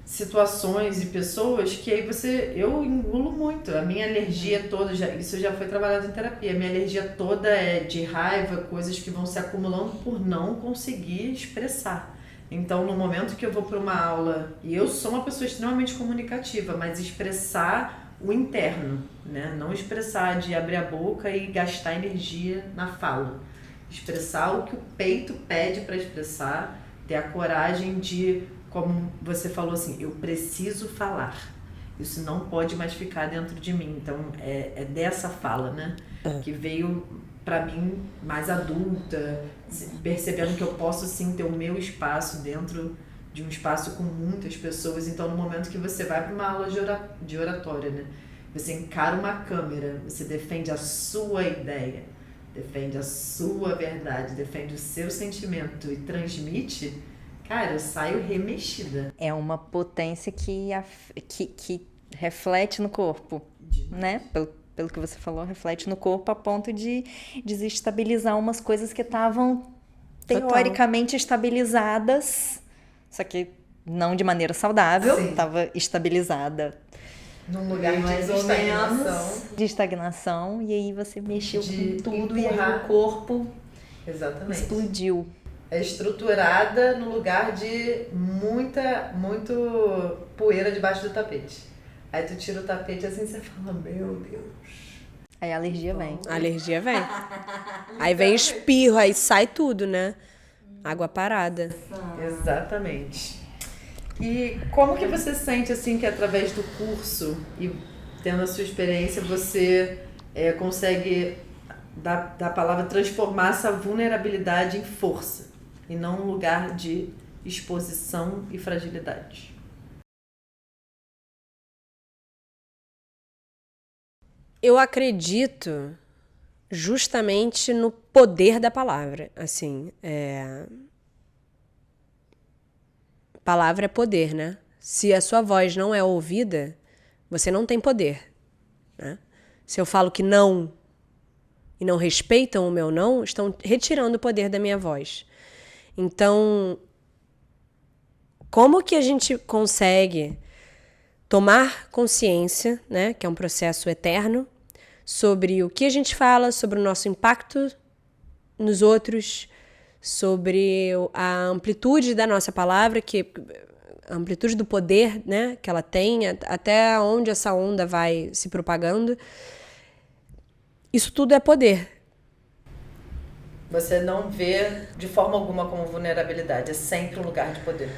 situações e pessoas que aí eu engulo muito. A minha alergia toda, isso já foi trabalhado em terapia, a minha alergia toda é de raiva, coisas que vão se acumulando por não conseguir expressar. Então, no momento que eu vou para uma aula, e eu sou uma pessoa extremamente comunicativa, mas expressar o interno, né? Não expressar de abrir a boca e gastar energia na fala. Expressar o que o peito pede para expressar, ter a coragem de, como você falou assim, eu preciso falar. Isso não pode mais ficar dentro de mim. Então, é dessa fala, né? Que veio para mim mais adulta, percebendo que eu posso sim ter o meu espaço dentro de um espaço com muitas pessoas. Então, no momento que você vai para uma aula de oratória, né? Você encara uma câmera, você defende a sua ideia, defende a sua verdade, defende o seu sentimento e transmite, cara, eu saio remexida. É uma potência que reflete no corpo, né? Pelo que você falou, reflete no corpo a ponto de desestabilizar umas coisas que estavam teoricamente estabilizadas, só que não de maneira saudável, estava estabilizada num lugar mais ou menos de estagnação, e aí você mexeu com tudo e aí o corpo explodiu. É estruturada no lugar de muito poeira debaixo do tapete. Aí tu tira o tapete assim, você fala, meu Deus. Aí a alergia vem. A alergia vem. Aí vem espirro, aí sai tudo, né? Água parada. Exatamente. E como que você sente assim que através do curso e tendo a sua experiência você consegue da palavra transformar essa vulnerabilidade em força e não um lugar de exposição e fragilidade? Eu acredito justamente no poder da palavra, assim, palavra é poder, né? Se a sua voz não é ouvida, você não tem poder, né? Se eu falo que não e não respeitam o meu não, estão retirando o poder da minha voz. Então, como que a gente consegue tomar consciência, né, que é um processo eterno, sobre o que a gente fala, sobre o nosso impacto nos outros, sobre a amplitude da nossa palavra, a amplitude do poder, né, que ela tem, até onde essa onda vai se propagando. Isso tudo é poder. Você não vê de forma alguma como vulnerabilidade, é sempre um lugar de poder.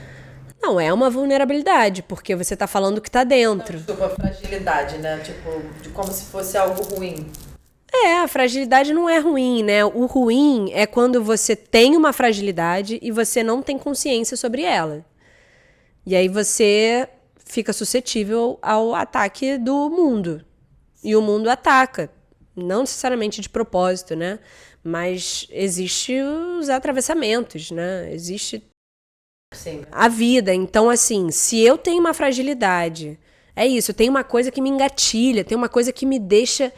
Não, é uma vulnerabilidade, porque você tá falando o que tá dentro. Desculpa, fragilidade, né? Tipo, de como se fosse algo ruim. A fragilidade não é ruim, né? O ruim é quando você tem uma fragilidade e você não tem consciência sobre ela. E aí você fica suscetível ao ataque do mundo. E o mundo ataca. Não necessariamente de propósito, né? Mas existe os atravessamentos, né? Existe Sim. a vida. Então, assim, se eu tenho uma fragilidade, é isso, tem uma coisa que me engatilha, tem uma coisa que me deixa...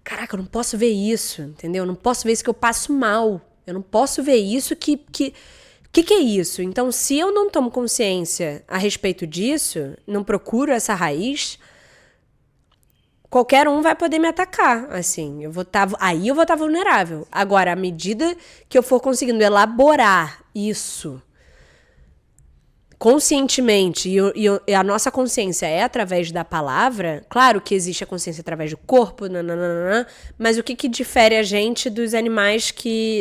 Caraca, eu não posso ver isso, entendeu? Eu não posso ver isso que eu passo mal. Eu não posso ver isso que é isso? Então, se eu não tomo consciência a respeito disso, não procuro essa raiz, qualquer um vai poder me atacar, assim. Aí eu vou estar vulnerável. Agora, à medida que eu for conseguindo elaborar isso conscientemente, e a nossa consciência é através da palavra, claro que existe a consciência através do corpo, mas o que difere a gente dos animais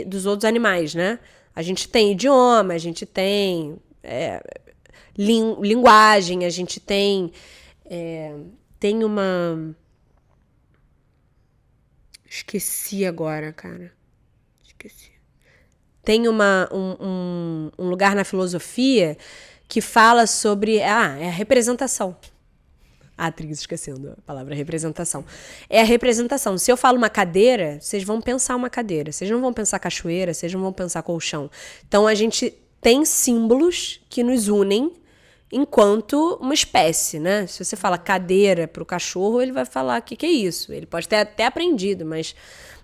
dos outros animais, né? A gente tem idioma, a gente tem linguagem, a gente tem uma... Esqueci agora, cara. Esqueci. Tem um lugar na filosofia que fala sobre... é a representação. A atriz esquecendo a palavra representação. É a representação. Se eu falo uma cadeira, vocês vão pensar uma cadeira. Vocês não vão pensar cachoeira, vocês não vão pensar colchão. Então, a gente tem símbolos que nos unem enquanto uma espécie, né? Se você fala cadeira para o cachorro, ele vai falar o que é isso. Ele pode ter até aprendido, mas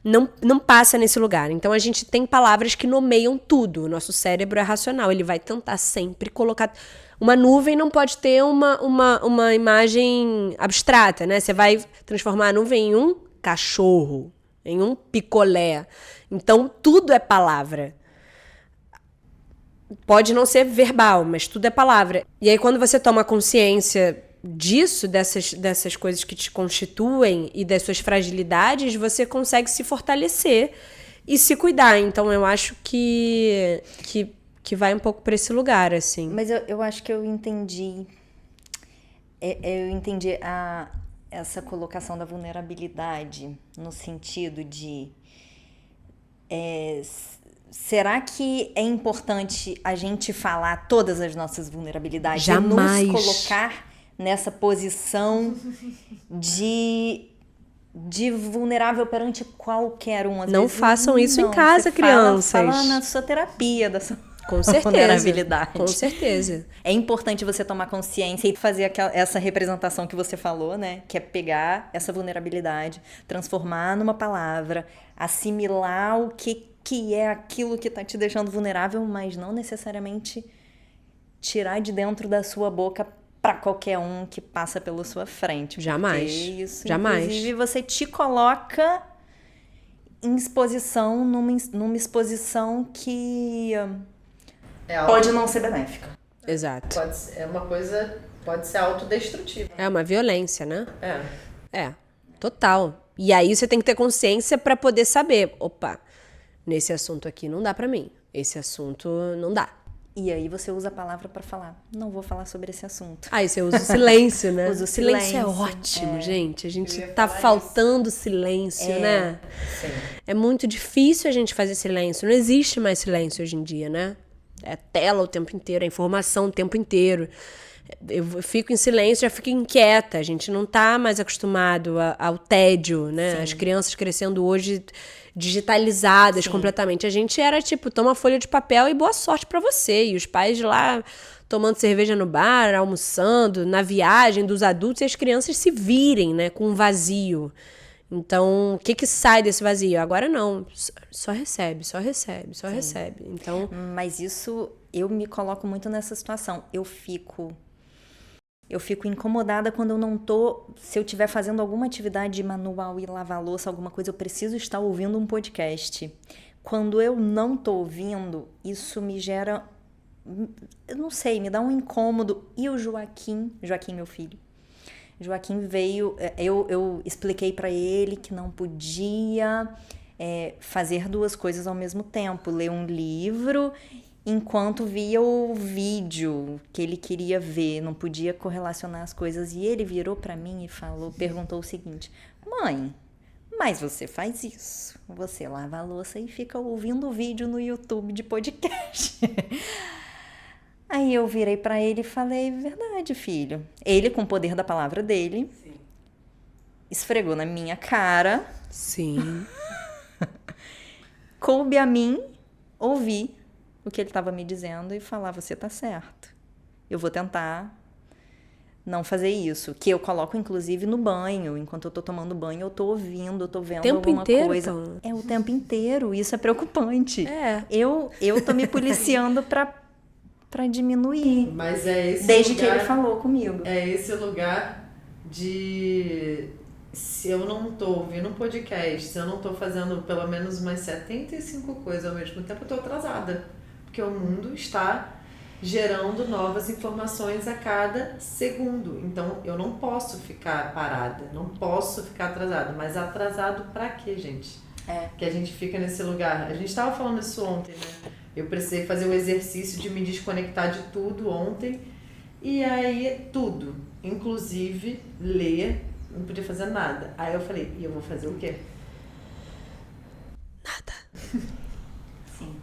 não passa nesse lugar. Então, a gente tem palavras que nomeiam tudo. O nosso cérebro é racional. Ele vai tentar sempre colocar... Uma nuvem não pode ter uma imagem abstrata, né? Você vai transformar a nuvem em um cachorro, em um picolé. Então, tudo é palavra. Pode não ser verbal, mas tudo é palavra. E aí, quando você toma consciência disso, dessas coisas que te constituem e das suas fragilidades, você consegue se fortalecer e se cuidar. Então, eu acho que vai um pouco para esse lugar, assim. Mas eu acho que eu entendi. Eu entendi essa colocação da vulnerabilidade no sentido de... será que é importante a gente falar todas as nossas vulnerabilidades? Jamais. E nos colocar nessa posição de vulnerável perante qualquer um. Não façam isso em casa, crianças. Fala na sua terapia da sua Com certeza. vulnerabilidade. Com certeza. É importante você tomar consciência e fazer essa representação que você falou, né? Que é pegar essa vulnerabilidade, transformar numa palavra, assimilar o que é aquilo que tá te deixando vulnerável, mas não necessariamente tirar de dentro da sua boca para qualquer um que passa pela sua frente. Jamais. Isso, Jamais. Inclusive, você te coloca em exposição, numa exposição que pode não ser benéfica. Exato. É uma coisa... Pode ser autodestrutiva. É uma violência, né? É. Total. E aí você tem que ter consciência para poder saber, opa, nesse assunto aqui não dá para mim. Esse assunto não dá. E aí você usa a palavra para falar. Não vou falar sobre esse assunto. Aí você usa o silêncio, né? Usa o silêncio é silêncio, ótimo, gente. A gente tá faltando silêncio, né? Sim. É muito difícil a gente fazer silêncio. Não existe mais silêncio hoje em dia, né? É tela o tempo inteiro, é informação o tempo inteiro. Eu fico em silêncio, já fico inquieta. A gente não tá mais acostumado ao tédio, né? Sim. As crianças crescendo hoje digitalizadas completamente. A gente era tipo, toma folha de papel e boa sorte pra você. E os pais lá tomando cerveja no bar, almoçando, na viagem dos adultos, e as crianças se virem, né? Com um vazio. Então, o que sai desse vazio? Agora não. Só recebe. Então... Mas isso, eu me coloco muito nessa situação. Eu fico incomodada quando eu não tô... Se eu estiver fazendo alguma atividade manual e lavar louça, alguma coisa, eu preciso estar ouvindo um podcast. Quando eu não tô ouvindo, isso me gera... Eu não sei, me dá um incômodo. E o Joaquim, meu filho, Joaquim veio... Eu expliquei pra ele que não podia fazer duas coisas ao mesmo tempo. Ler um livro... enquanto via o vídeo que ele queria ver, não podia correlacionar as coisas. E ele virou pra mim e perguntou o seguinte: mãe, mas você faz isso, você lava a louça e fica ouvindo o vídeo no YouTube de podcast. Aí eu virei pra ele e falei: verdade, filho. Ele, com o poder da palavra dele, esfregou na minha cara. Sim. Coube a mim ouvir o que ele estava me dizendo e falar, você tá certo. Eu vou tentar não fazer isso. Que eu coloco, inclusive, no banho. Enquanto eu tô tomando banho, eu tô ouvindo, eu tô vendo alguma coisa. Então? É o tempo inteiro. Isso é preocupante. É. Eu tô me policiando pra diminuir. Mas é esse Desde lugar, que ele falou comigo. É esse lugar de... Se eu não tô ouvindo um podcast, se eu não tô fazendo pelo menos umas 75 coisas ao mesmo tempo, eu tô atrasada. Porque o mundo está gerando novas informações a cada segundo. Então, eu não posso ficar parada, não posso ficar atrasada. Mas atrasado pra quê, gente? Que a gente fica nesse lugar. A gente tava falando isso ontem, né? Eu precisei fazer o exercício de me desconectar de tudo ontem. E aí, tudo. Inclusive, ler. Não podia fazer nada. Aí eu falei, e eu vou fazer o quê? Nada. Sim.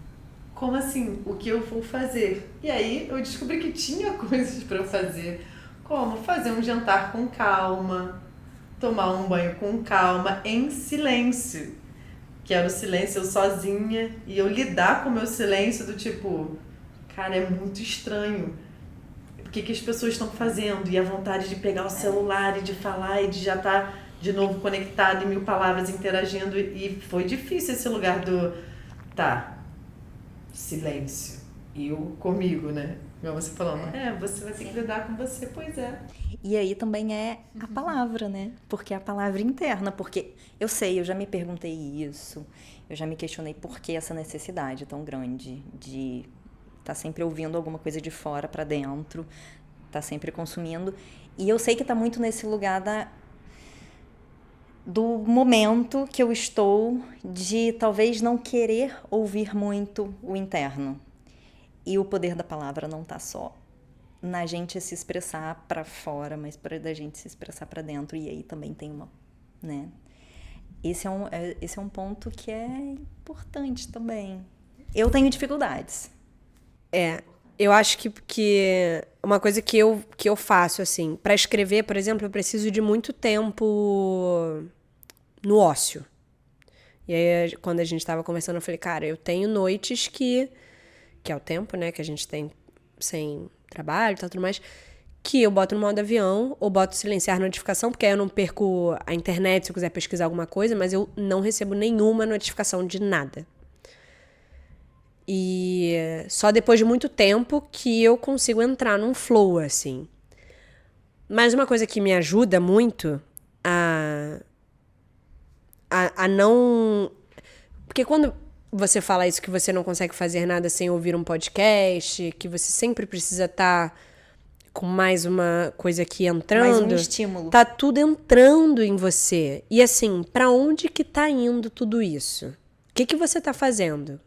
Como assim? O que eu vou fazer? E aí eu descobri que tinha coisas pra eu fazer. Como fazer um jantar com calma, tomar um banho com calma, em silêncio. Que era o silêncio, eu sozinha. E eu lidar com o meu silêncio do tipo, cara, é muito estranho. O que as pessoas estão fazendo? E a vontade de pegar o celular e de falar e de já estar de novo conectado em 1000 palavras, interagindo. E foi difícil esse lugar do... Tá, silêncio. Eu comigo, né? Igual você falando, você vai ter que lidar com você, pois é. E aí também é a palavra, né? Porque é a palavra interna. Porque eu sei, eu já me perguntei isso. Eu já me questionei por que essa necessidade tão grande de... tá sempre ouvindo alguma coisa de fora pra dentro, tá sempre consumindo. E eu sei que tá muito nesse lugar do momento que eu estou de talvez não querer ouvir muito o interno. E o poder da palavra não tá só na gente se expressar pra fora, mas da gente se expressar pra dentro. E aí também tem uma, né? Esse é um ponto que é importante também. Eu tenho dificuldades. Eu acho que uma coisa que eu faço, assim, pra escrever, por exemplo, eu preciso de muito tempo no ócio. E aí, quando a gente tava conversando, eu falei, cara, eu tenho noites que é o tempo, né, que a gente tem sem trabalho e tal, tudo mais, que eu boto no modo avião ou boto silenciar notificação, porque aí eu não perco a internet se eu quiser pesquisar alguma coisa, mas eu não recebo nenhuma notificação de nada. E só depois de muito tempo que eu consigo entrar num flow, assim. Mas uma coisa que me ajuda muito a não... Porque quando você fala isso, que você não consegue fazer nada sem ouvir um podcast, que você sempre precisa estar com mais uma coisa aqui entrando... Mais um estímulo. Tá tudo entrando em você. E assim, pra onde que tá indo tudo isso? O que você tá fazendo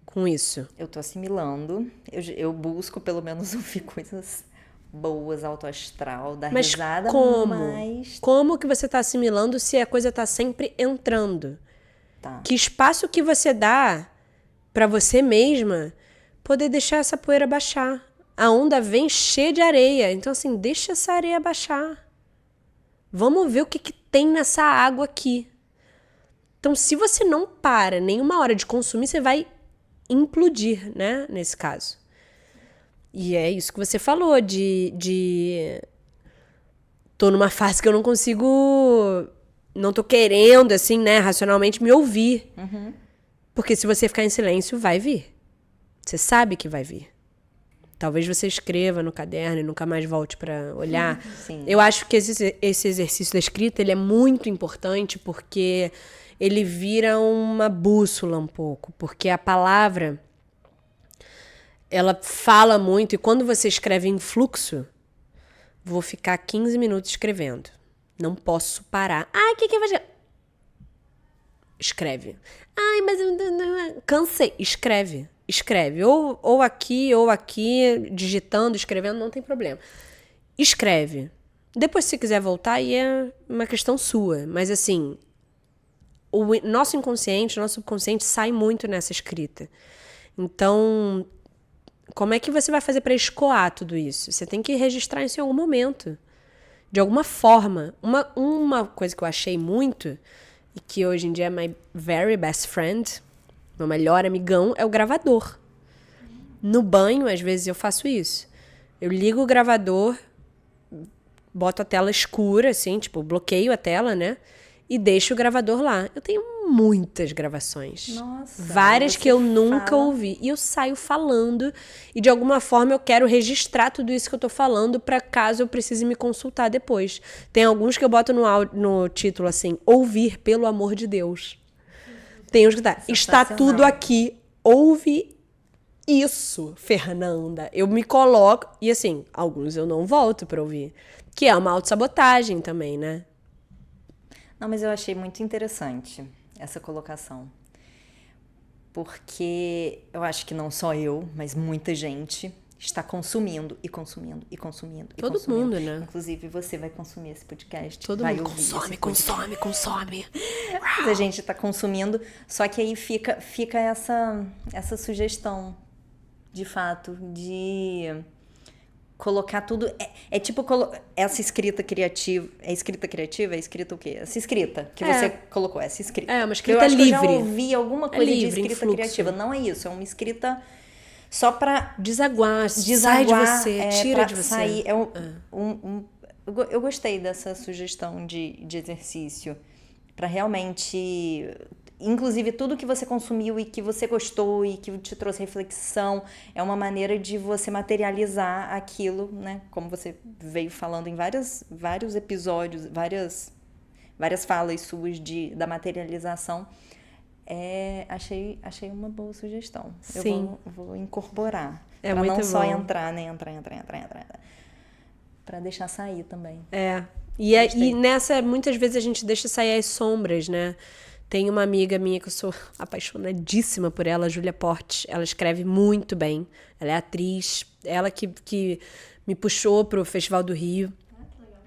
com isso? Eu tô assimilando. Eu busco, pelo menos, ouvir coisas boas, autoastral, dar risada. Mas como que você tá assimilando se a coisa tá sempre entrando? Tá. Que espaço que você dá pra você mesma poder deixar essa poeira baixar? A onda vem cheia de areia. Então, assim, deixa essa areia baixar. Vamos ver o que tem nessa água aqui. Então, se você não para nenhuma hora de consumir, você vai implodir, né? Nesse caso. E é isso que você falou, tô numa fase que eu não consigo... Não tô querendo, assim, né, racionalmente me ouvir. Uhum. Porque se você ficar em silêncio, vai vir. Você sabe que vai vir. Talvez você escreva no caderno e nunca mais volte pra olhar. Sim. Eu acho que esse exercício da escrita, ele é muito importante porque ele vira uma bússola um pouco. Porque a palavra, ela fala muito. E quando você escreve em fluxo, vou ficar 15 minutos escrevendo. Não posso parar. Ai, o que vai fazer? Escreve. Ai, mas cansei. Escreve. Ou aqui, digitando, escrevendo, não tem problema. Escreve. Depois, se quiser voltar, aí é uma questão sua. Mas, assim, o nosso inconsciente, o nosso subconsciente sai muito nessa escrita. Então, como é que você vai fazer para escoar tudo isso? Você tem que registrar isso em algum momento. De alguma forma. Uma coisa que eu achei muito, e que hoje em dia é my very best friend, meu melhor amigão, é o gravador. No banho, às vezes, eu faço isso. Eu ligo o gravador, boto a tela escura, assim, tipo, bloqueio a tela, né? E deixo o gravador lá. Eu tenho muitas gravações. Nossa. Várias que eu nunca ouvi. E eu saio falando. E de alguma forma eu quero registrar tudo isso que eu tô falando pra caso eu precise me consultar depois. Tem alguns que eu boto no título assim, ouvir pelo amor de Deus. Tem uns que está tudo aqui. Ouve isso, Fernanda. Eu me coloco. E assim, alguns eu não volto pra ouvir. Que é uma autossabotagem também, né? Não, mas eu achei muito interessante essa colocação. Porque eu acho que não só eu, mas muita gente está consumindo e consumindo e consumindo. Todo mundo, né? Inclusive você vai consumir esse podcast. Todo vai mundo ouvir consome. Mas a gente está consumindo, só que aí fica essa sugestão, de fato, de colocar tudo. É tipo essa escrita criativa. É escrita criativa? É escrita o quê? Essa escrita que você colocou, essa escrita. É uma escrita livre. Eu já ouvi alguma coisa livre, de escrita criativa. Não é isso, é uma escrita só para desaguar, sai de você, tira de você. Sair. Eu gostei dessa sugestão de exercício para realmente. Inclusive, tudo que você consumiu e que você gostou e que te trouxe reflexão é uma maneira de você materializar aquilo, né? Como você veio falando em vários episódios, várias falas suas da materialização. Achei uma boa sugestão. Sim. Eu vou incorporar. Pra não muito só bom. entrar. Pra deixar sair também. E nessa, muitas vezes a gente deixa sair as sombras, né? Tem uma amiga minha que eu sou apaixonadíssima por ela, a Júlia Portes. Ela escreve muito bem. Ela é atriz. Ela que me puxou pro Festival do Rio.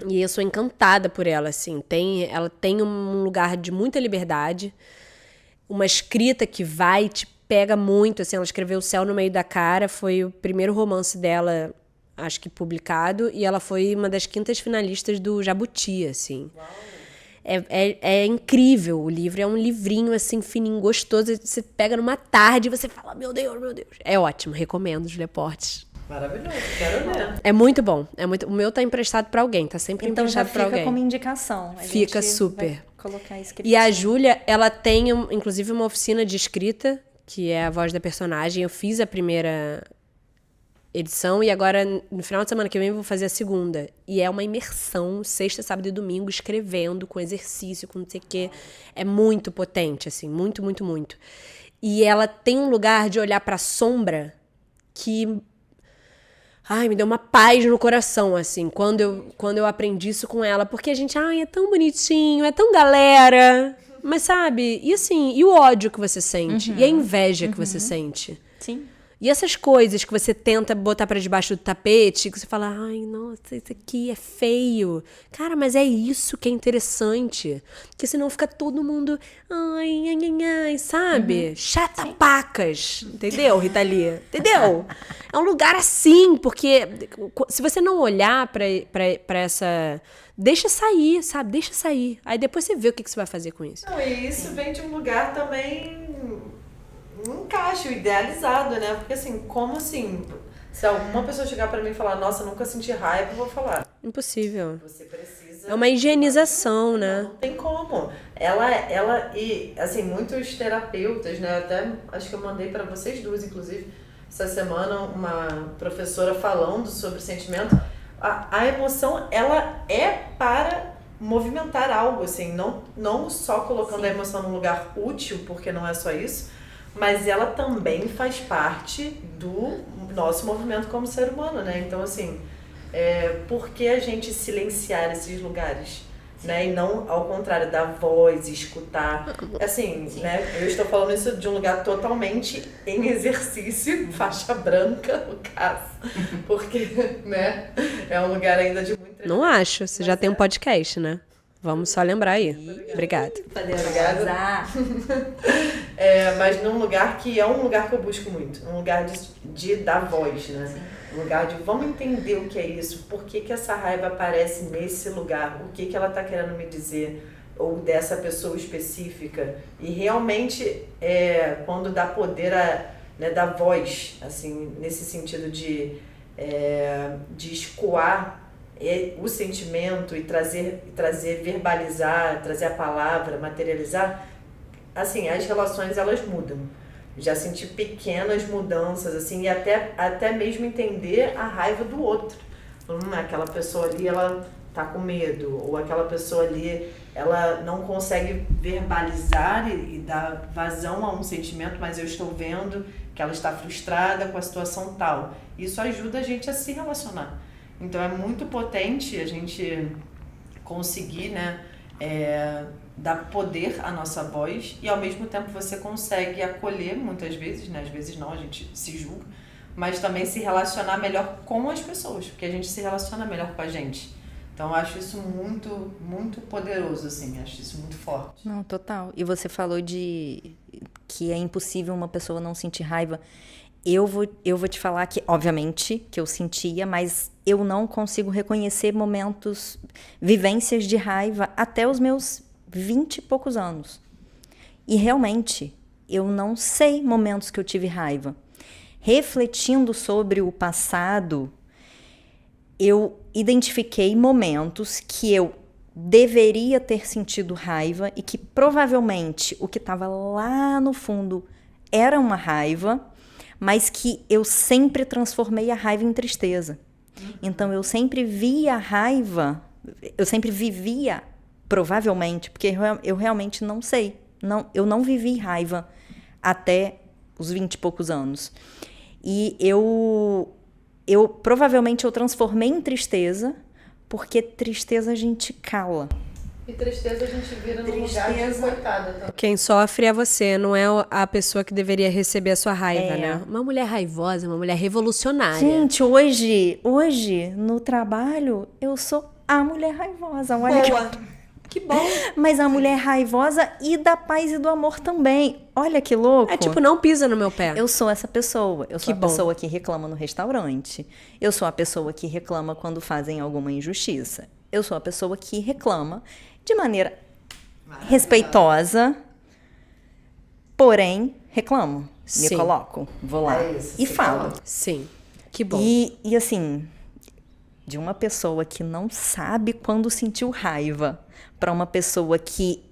E eu sou encantada por ela, assim. Ela tem um lugar de muita liberdade. Uma escrita que te pega muito, assim. Ela escreveu O Céu no Meio da Cara. Foi o primeiro romance dela, acho que publicado. E ela foi uma das 5º finalistas do Jabuti, assim. Uau. É incrível o livro, é um livrinho assim, fininho, gostoso. Você pega numa tarde e você fala, meu Deus. É ótimo, recomendo, Júlia Portes. Maravilhoso, quero ver. É muito bom. O meu tá emprestado pra alguém, tá sempre emprestado pra alguém. Então já fica como indicação. Fica super. Vai colocar e a Júlia, ela tem inclusive uma oficina de escrita, que é a voz da personagem. Eu fiz a primeira edição e agora no final de semana que vem eu vou fazer a segunda. E é uma imersão, sexta, sábado e domingo, escrevendo, com exercício, com não sei o quê. É muito potente, assim, muito, muito, muito. E ela tem um lugar de olhar pra sombra que me deu uma paz no coração, assim, quando eu aprendi isso com ela. Porque a gente, é tão bonitinho, é tão galera. Mas sabe, e assim, e o ódio que você sente? E a inveja que você sente? Sim. E essas coisas que você tenta botar pra debaixo do tapete, que você fala, nossa, isso aqui é feio. Cara, mas é isso que é interessante. Porque senão fica todo mundo, sabe? Chata pacas. Entendeu, Rita Lee? Entendeu? É um lugar assim, porque se você não olhar pra essa... Deixa sair, sabe? Deixa sair. Aí depois você vê o que você vai fazer com isso. Não, e isso vem de um lugar também... um encaixe idealizado, né? Porque assim, como assim? Se alguma pessoa chegar pra mim e falar, nossa, nunca senti raiva, eu vou falar. Impossível. Você precisa... É uma higienização, né? Não tem como. Ela e, assim, muitos terapeutas, né? Até acho que eu mandei pra vocês duas, inclusive, essa semana, uma professora falando sobre sentimento. A emoção, ela é para movimentar algo, assim, não só colocando a emoção num lugar útil, porque não é só isso, mas ela também faz parte do nosso movimento como ser humano, né? Então, assim, por que a gente silenciar esses lugares? Né? E não, ao contrário, dar voz e escutar. Assim, né? Eu estou falando isso de um lugar totalmente em exercício, faixa branca, no caso. Porque, né? É um lugar ainda de muito... Não acho. Você já tem um podcast, né? Vamos só lembrar aí. Obrigada. Obrigada. Mas num lugar que é um lugar que eu busco muito. Um lugar de dar voz, né? Sim. Um lugar de vamos entender o que é isso. Por que essa raiva aparece nesse lugar? O que ela está querendo me dizer? Ou dessa pessoa específica. E realmente, quando dá poder né, da voz, assim, nesse sentido de escoar o sentimento e trazer, verbalizar, trazer a palavra, materializar, assim, as relações elas mudam. Já senti pequenas mudanças, assim, e até mesmo entender a raiva do outro. Aquela pessoa ali, ela tá com medo, ou aquela pessoa ali, ela não consegue verbalizar e dar vazão a um sentimento, mas eu estou vendo que ela está frustrada com a situação tal. Isso ajuda a gente a se relacionar. Então é muito potente a gente conseguir, né, dar poder à nossa voz e ao mesmo tempo você consegue acolher muitas vezes, né, às vezes não, a gente se julga, mas também se relacionar melhor com as pessoas, porque a gente se relaciona melhor com a gente. Então eu acho isso muito, muito poderoso, assim, acho isso muito forte. Não, total. E você falou de que é impossível uma pessoa não sentir raiva. Eu vou te falar que, obviamente, que eu sentia, mas eu não consigo reconhecer momentos, vivências de raiva até os meus 20 e poucos anos. E realmente, eu não sei momentos que eu tive raiva. Refletindo sobre o passado, eu identifiquei momentos que eu deveria ter sentido raiva e que provavelmente o que estava lá no fundo era uma raiva, mas que eu sempre transformei a raiva em tristeza. Então eu sempre via a raiva, eu sempre vivia, provavelmente, porque eu realmente não sei, eu não vivi raiva até os 20 e poucos anos. E eu provavelmente eu transformei em tristeza, porque tristeza a gente cala. E tristeza a gente vira no lugar de coitada também. Quem sofre é você, não é a pessoa que deveria receber a sua raiva, né? Uma mulher raivosa, uma mulher revolucionária. Gente, hoje no trabalho, eu sou a mulher raivosa. Olha que bom. Mas a mulher raivosa e da paz e do amor também. Olha que louco. É tipo, não pisa no meu pé. Eu sou essa pessoa. Eu sou a pessoa que reclama no restaurante. Eu sou a pessoa que reclama quando fazem alguma injustiça. Eu sou a pessoa que reclama de maneira respeitosa, porém, reclamo. Sim. Me coloco, vou lá e falo. Sim, que bom. E assim, de uma pessoa que não sabe quando sentiu raiva para uma pessoa que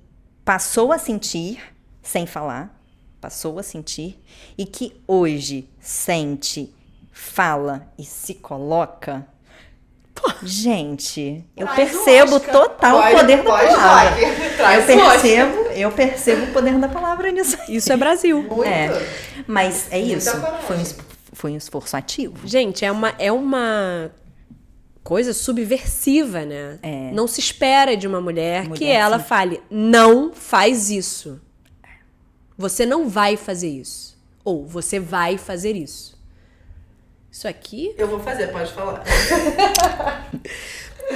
passou a sentir, sem falar, passou a sentir, e que hoje sente, fala e se coloca... Gente, eu percebo total o poder da palavra. Eu percebo o poder da palavra nisso. Isso é Brasil. Muito. Mas é isso. Foi um esforço ativo. Gente, é uma coisa subversiva, né? Não se espera de uma mulher que ela fale, não faz isso. Você não vai fazer isso. Ou você vai fazer isso. Isso aqui... Eu vou fazer, pode falar.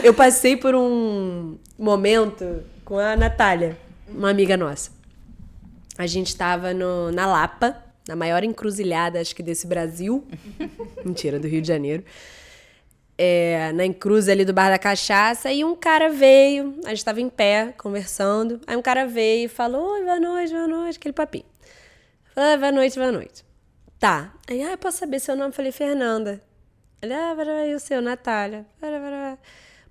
Eu passei por um momento com a Natália, uma amiga nossa. A gente tava na Lapa, na maior encruzilhada, acho que desse Brasil. Mentira, do Rio de Janeiro. Na encruz ali do Bar da Cachaça, e um cara veio, a gente tava em pé, conversando. Aí um cara veio e falou, oi, boa noite, aquele papinho. Falei, boa noite. Tá. Aí, eu posso saber seu nome? Eu falei, Fernanda. Ele, e o seu? Natália.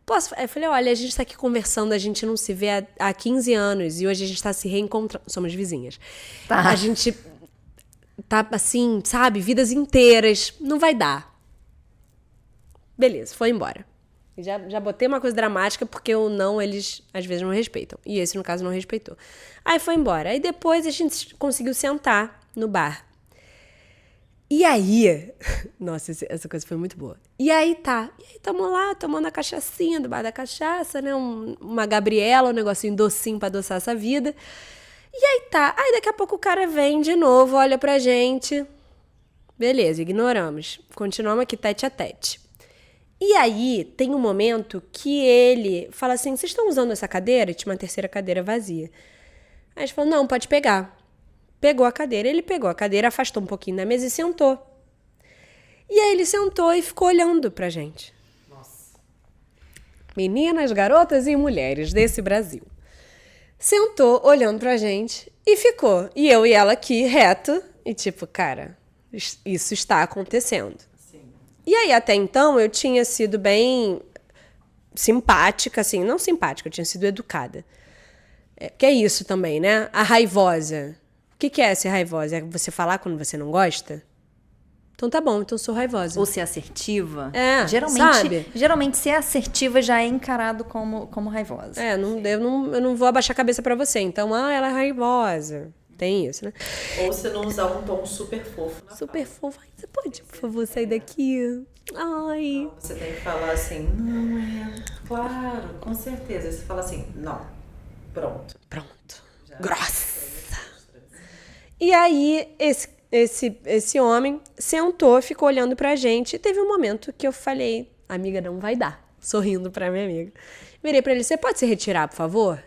Posso? Aí eu falei, olha, a gente tá aqui conversando, a gente não se vê há 15 anos e hoje a gente tá se reencontrando. Somos vizinhas. Tá. A gente tá assim, sabe, vidas inteiras. Não vai dar. Beleza, foi embora. Já botei uma coisa dramática porque o não, eles às vezes não respeitam. E esse, no caso, não respeitou. Aí foi embora. Aí depois a gente conseguiu sentar no bar. E aí, nossa, essa coisa foi muito boa. E aí tamo lá, tomando a cachaçinha do Bar da Cachaça, né? Uma Gabriela, um negocinho docinho pra adoçar essa vida. E aí daqui a pouco o cara vem de novo, olha pra gente. Beleza, ignoramos. Continuamos aqui tete a tete. E aí tem um momento que ele fala assim, vocês estão usando essa cadeira? Tinha uma terceira cadeira vazia. Aí a gente falou, não, pode pegar. Pegou a cadeira, ele pegou a cadeira, afastou um pouquinho da mesa e sentou. E aí ele sentou e ficou olhando pra gente. Nossa. Meninas, garotas e mulheres desse Brasil. Sentou olhando pra gente e ficou. E eu e ela aqui, reto, e tipo, cara, isso está acontecendo. Sim. E aí, até então, eu tinha sido bem simpática, assim, não simpática, eu tinha sido educada. Que é isso também, né? A raivosa. O que é ser raivosa? É você falar quando você não gosta? Então tá bom, então eu sou raivosa. Ou ser assertiva. É, geralmente, geralmente ser assertiva já é encarado como raivosa. Eu não vou abaixar a cabeça pra você. Então, ela é raivosa. Tem isso, né? Ou você não usar um tom super fofo. Super fofa. Você pode, por favor, sair daqui? Ai. Você tem que falar assim, não claro, com certeza. Aí você fala assim, não, pronto. Grossa. E aí, esse homem sentou, ficou olhando pra gente. E teve um momento que eu falei, amiga, não vai dar. Sorrindo pra minha amiga. Virei pra ele, você pode se retirar, por favor?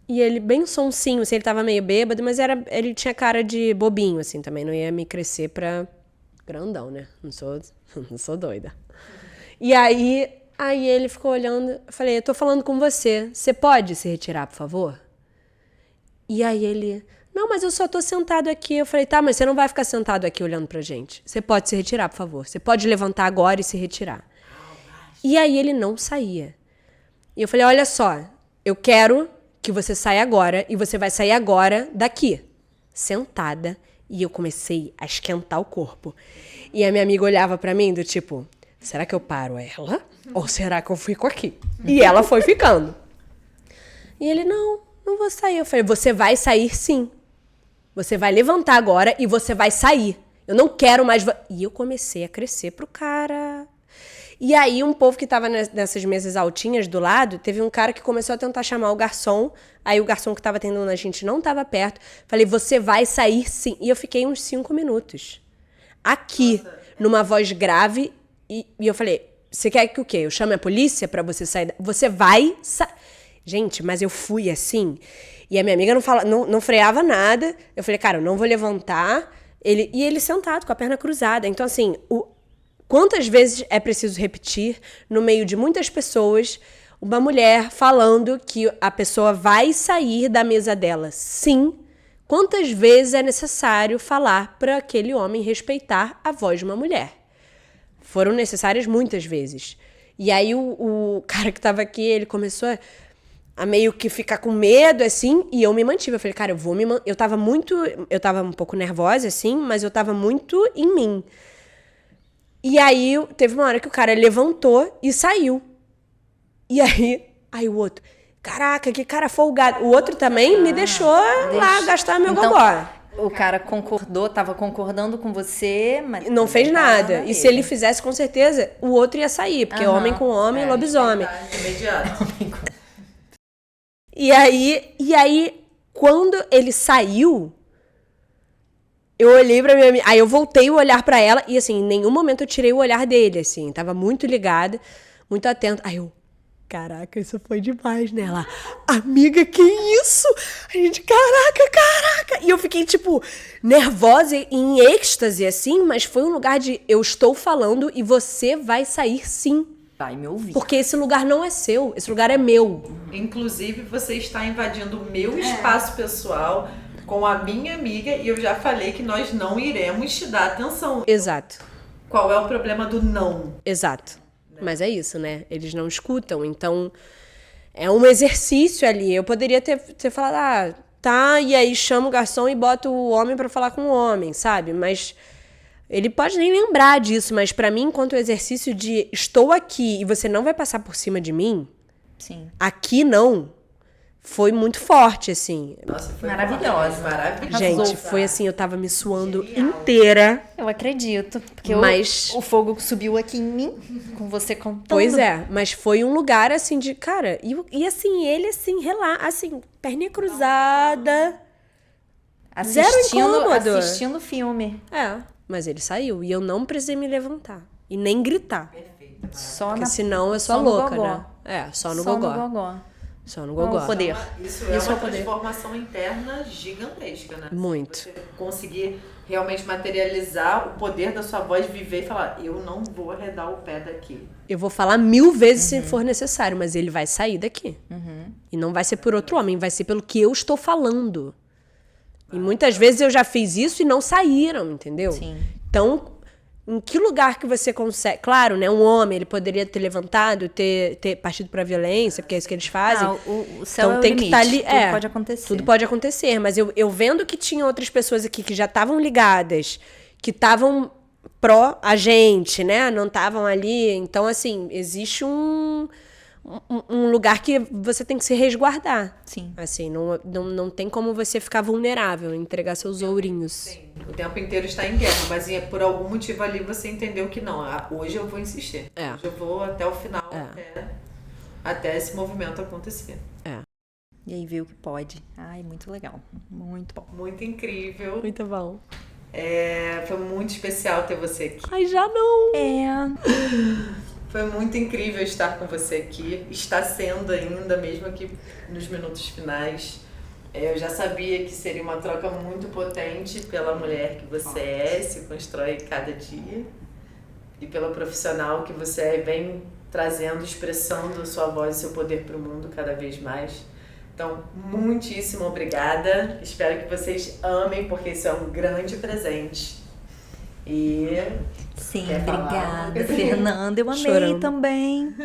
E ele, bem sonsinho, assim, ele tava meio bêbado, mas ele tinha cara de bobinho, assim, também. Não ia me crescer pra grandão, né? Não sou doida. E aí ele ficou olhando, eu falei, eu tô falando com você. Você pode se retirar, por favor? E aí ele, não, mas eu só tô sentado aqui. Eu falei, tá, mas você não vai ficar sentado aqui olhando pra gente. Você pode se retirar, por favor. Você pode levantar agora e se retirar. E aí ele não saía. E eu falei, olha só, eu quero que você saia agora e você vai sair agora daqui. Sentada. E eu comecei a esquentar o corpo. E a minha amiga olhava pra mim do tipo, será que eu paro ela? Ou será que eu fico aqui? E ela foi ficando. E ele, não vou sair. Eu falei, você vai sair sim. Você vai levantar agora e você vai sair. Eu não quero mais... E eu comecei a crescer pro cara. E aí um povo que tava nessas mesas altinhas do lado, teve um cara que começou a tentar chamar o garçom. Aí o garçom que tava atendendo a gente não tava perto. Falei, você vai sair sim. E eu fiquei uns 5 minutos. Aqui, numa voz grave. E eu falei, você quer que o quê? Eu chame a polícia pra você sair? Você vai sair. Gente, mas eu fui assim. E a minha amiga não freava nada. Eu falei, cara, eu não vou levantar. E ele sentado, com a perna cruzada. Então, assim, quantas vezes é preciso repetir, no meio de muitas pessoas, uma mulher falando que a pessoa vai sair da mesa dela? Sim. Quantas vezes é necessário falar para aquele homem respeitar a voz de uma mulher? Foram necessárias muitas vezes. E aí o cara que tava aqui, ele começou a meio que ficar com medo, assim, e eu me mantive. Eu falei, cara, eu tava um pouco nervosa, assim, mas eu tava muito em mim. E aí, teve uma hora que o cara levantou e saiu. E aí o outro, caraca, que cara folgado. O outro também me deixou lá gastar meu gogó. O cara tava concordando com você, mas... Não fez nada. E se ele fizesse, com certeza, o outro ia sair. Porque homem com homem, lobisomem. Imediato. E aí, quando ele saiu, eu olhei pra minha amiga. Aí eu voltei o olhar pra ela e, assim, em nenhum momento eu tirei o olhar dele, assim. Tava muito ligada, muito atenta. Aí eu, caraca, isso foi demais, né? Ela, amiga, que isso? A gente, caraca. E eu fiquei, tipo, nervosa, em êxtase, assim, mas foi um lugar de eu estou falando e você vai sair sim. Vai me ouvir. Porque esse lugar não é seu, esse lugar é meu. Inclusive, você está invadindo o meu espaço pessoal com a minha amiga e eu já falei que nós não iremos te dar atenção. Exato. Qual é o problema do não? Exato. Mas é isso, né? Eles não escutam, então é um exercício ali. Eu poderia ter falado, tá, e aí chama o garçom e bota o homem pra falar com o homem, sabe? Mas ele pode nem lembrar disso, mas pra mim, enquanto exercício de estou aqui e você não vai passar por cima de mim, sim, aqui não, foi muito forte, assim. Nossa, foi maravilhosa. Maravilhosa. Gente, foi assim, eu tava me suando inteira. Eu acredito, porque o fogo subiu aqui em mim, com você contando. Pois é, mas foi um lugar, assim, de, cara, e assim, ele, assim, assim, perninha cruzada, zero incômodo. Assistindo filme. Mas ele saiu, e eu não precisei me levantar, e nem gritar. Perfeito. Porque senão eu sou louca, né? Só no gogó. Só no gogó. O poder. Isso é uma transformação interna gigantesca, né? Muito. Você conseguir realmente materializar o poder da sua voz, viver e falar, eu não vou arredar o pé daqui. Eu vou falar 1000 vezes se for necessário, mas ele vai sair daqui. E não vai ser por outro homem, vai ser pelo que eu estou falando. E muitas vezes eu já fiz isso e não saíram, entendeu? Sim. Então, em que lugar que você consegue... Claro, né? Um homem, ele poderia ter levantado, ter partido pra violência, porque é isso que eles fazem. O céu então, é o tem limite. que estar ali. Tudo pode acontecer. Tudo pode acontecer. Mas eu vendo que tinha outras pessoas aqui que já estavam ligadas, que estavam pró a gente, né? Não estavam ali. Então, assim, existe um lugar que você tem que se resguardar. Sim. Assim, não tem como você ficar vulnerável, entregar seus ourinhos. Sim. O tempo inteiro está em guerra, mas por algum motivo ali você entendeu que não. Hoje eu vou insistir. Hoje eu vou até o final, até esse movimento acontecer. E aí viu que pode. Ai, muito legal. Muito bom. Muito incrível. Muito bom. Foi muito especial ter você aqui. Ai, já não! Foi muito incrível estar com você aqui. Está sendo ainda, mesmo aqui nos minutos finais. Eu já sabia que seria uma troca muito potente pela mulher que você se constrói cada dia. E pelo profissional que você vem trazendo, expressando sua voz e seu poder para o mundo cada vez mais. Então, muitíssimo obrigada. Espero que vocês amem, porque isso é um grande presente. Sim, obrigada, Fernanda. Eu amei Chorando. também.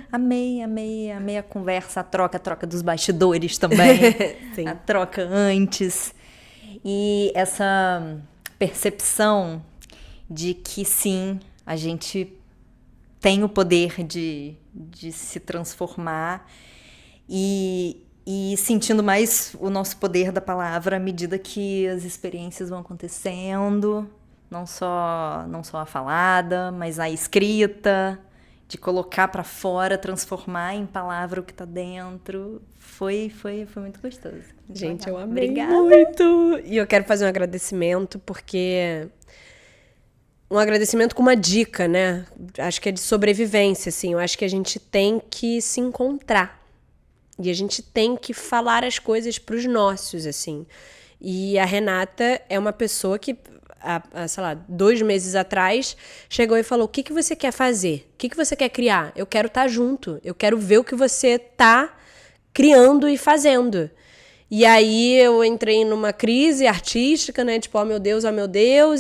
Amei a conversa, a troca dos bastidores também. Sim. A troca antes. E essa percepção de que sim, a gente tem o poder de se transformar e sentindo mais o nosso poder da palavra à medida que as experiências vão acontecendo. Não só a falada, mas a escrita, de colocar pra fora, transformar em palavra o que tá dentro. Foi muito gostoso. Muito Gente, legal. eu amei Obrigada. muito. E eu quero fazer um agradecimento, porque... Um agradecimento com uma dica, né? Acho que é de sobrevivência, assim. Eu acho que a gente tem que se encontrar. E a gente tem que falar as coisas pros nossos, assim. E a Renata é uma pessoa que... sei lá, 2 meses atrás, chegou e falou: o que você quer fazer? O que você quer criar? Eu quero estar junto. Eu quero ver o que você tá criando e fazendo. E aí eu entrei numa crise artística, né? Tipo, oh meu Deus.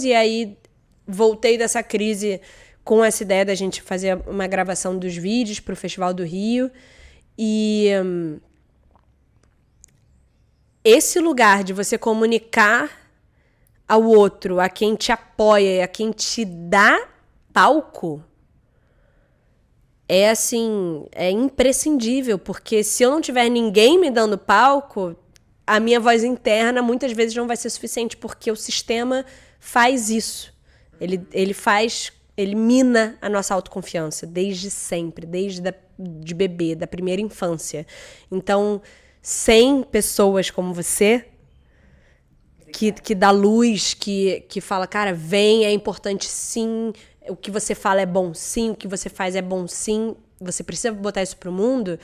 E aí voltei dessa crise com essa ideia da gente fazer uma gravação dos vídeos pro Festival do Rio. E esse lugar de você comunicar ao outro, a quem te apoia, a quem te dá palco, é assim, é imprescindível, porque se eu não tiver ninguém me dando palco, a minha voz interna muitas vezes não vai ser suficiente, porque o sistema faz isso. Ele mina a nossa autoconfiança desde sempre, de bebê, da primeira infância. Então, sem pessoas como você, que dá luz, que fala, cara, vem, é importante sim, o que você fala é bom sim, o que você faz é bom sim, você precisa botar isso pro mundo.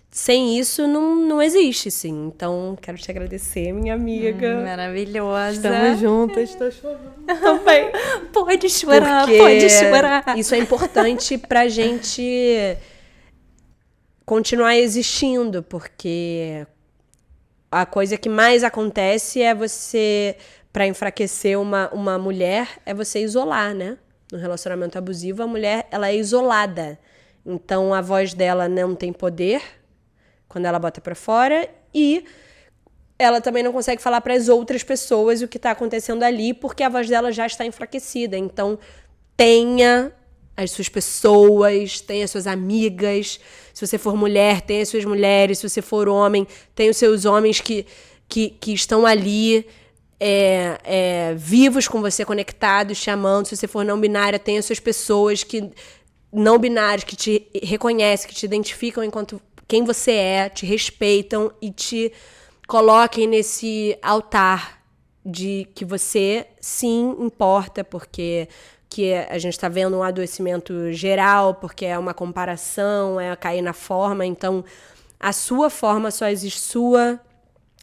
Sem isso, não existe, sim. Então, quero te agradecer, minha amiga. Maravilhosa. Estamos juntas, estou chorando também. Pode chorar, Porque pode chorar. isso é importante pra gente continuar existindo, porque... A coisa que mais acontece é você, para enfraquecer uma mulher, é você isolar, né? No relacionamento abusivo, a mulher, ela é isolada. Então, a voz dela não tem poder quando ela bota pra fora e ela também não consegue falar para as outras pessoas o que tá acontecendo ali, porque a voz dela já está enfraquecida. Então, tenha as suas pessoas, tenha as suas amigas. Se você for mulher, tenha as suas mulheres. Se você for homem, tenha os seus homens que estão ali, vivos com você, conectados, te amando. Se você for não binária, tenha as suas pessoas não binárias que te reconhecem, que te identificam enquanto quem você é, te respeitam e te coloquem nesse altar de que você, sim, importa, porque... que a gente está vendo um adoecimento geral, porque é uma comparação, é cair na forma. Então, a sua forma só existe sua,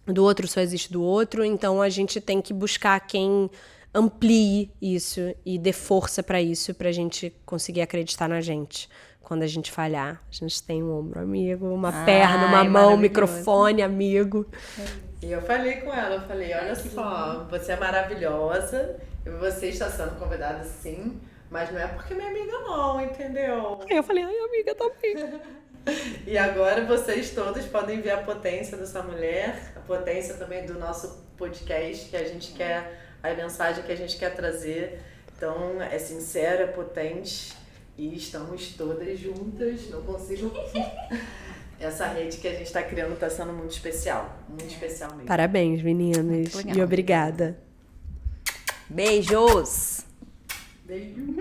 do outro só existe do outro. Então, a gente tem que buscar quem amplie isso e dê força para isso, para a gente conseguir acreditar na gente. Quando a gente falhar, a gente tem um ombro amigo, uma perna, uma mão, um microfone amigo. E eu falei com ela, olha só, você é maravilhosa, e você está sendo convidada sim, mas não é porque é minha amiga não, entendeu? Aí eu falei, ai, amiga, também. E agora vocês todos podem ver a potência dessa mulher, a potência também do nosso podcast, que a gente quer, a mensagem que a gente quer trazer. Então, é sincero, é potente e estamos todas juntas, não consigo... Essa rede que a gente está criando está sendo muito especial mesmo. Parabéns, meninas. E obrigada. Beijos! Beijo.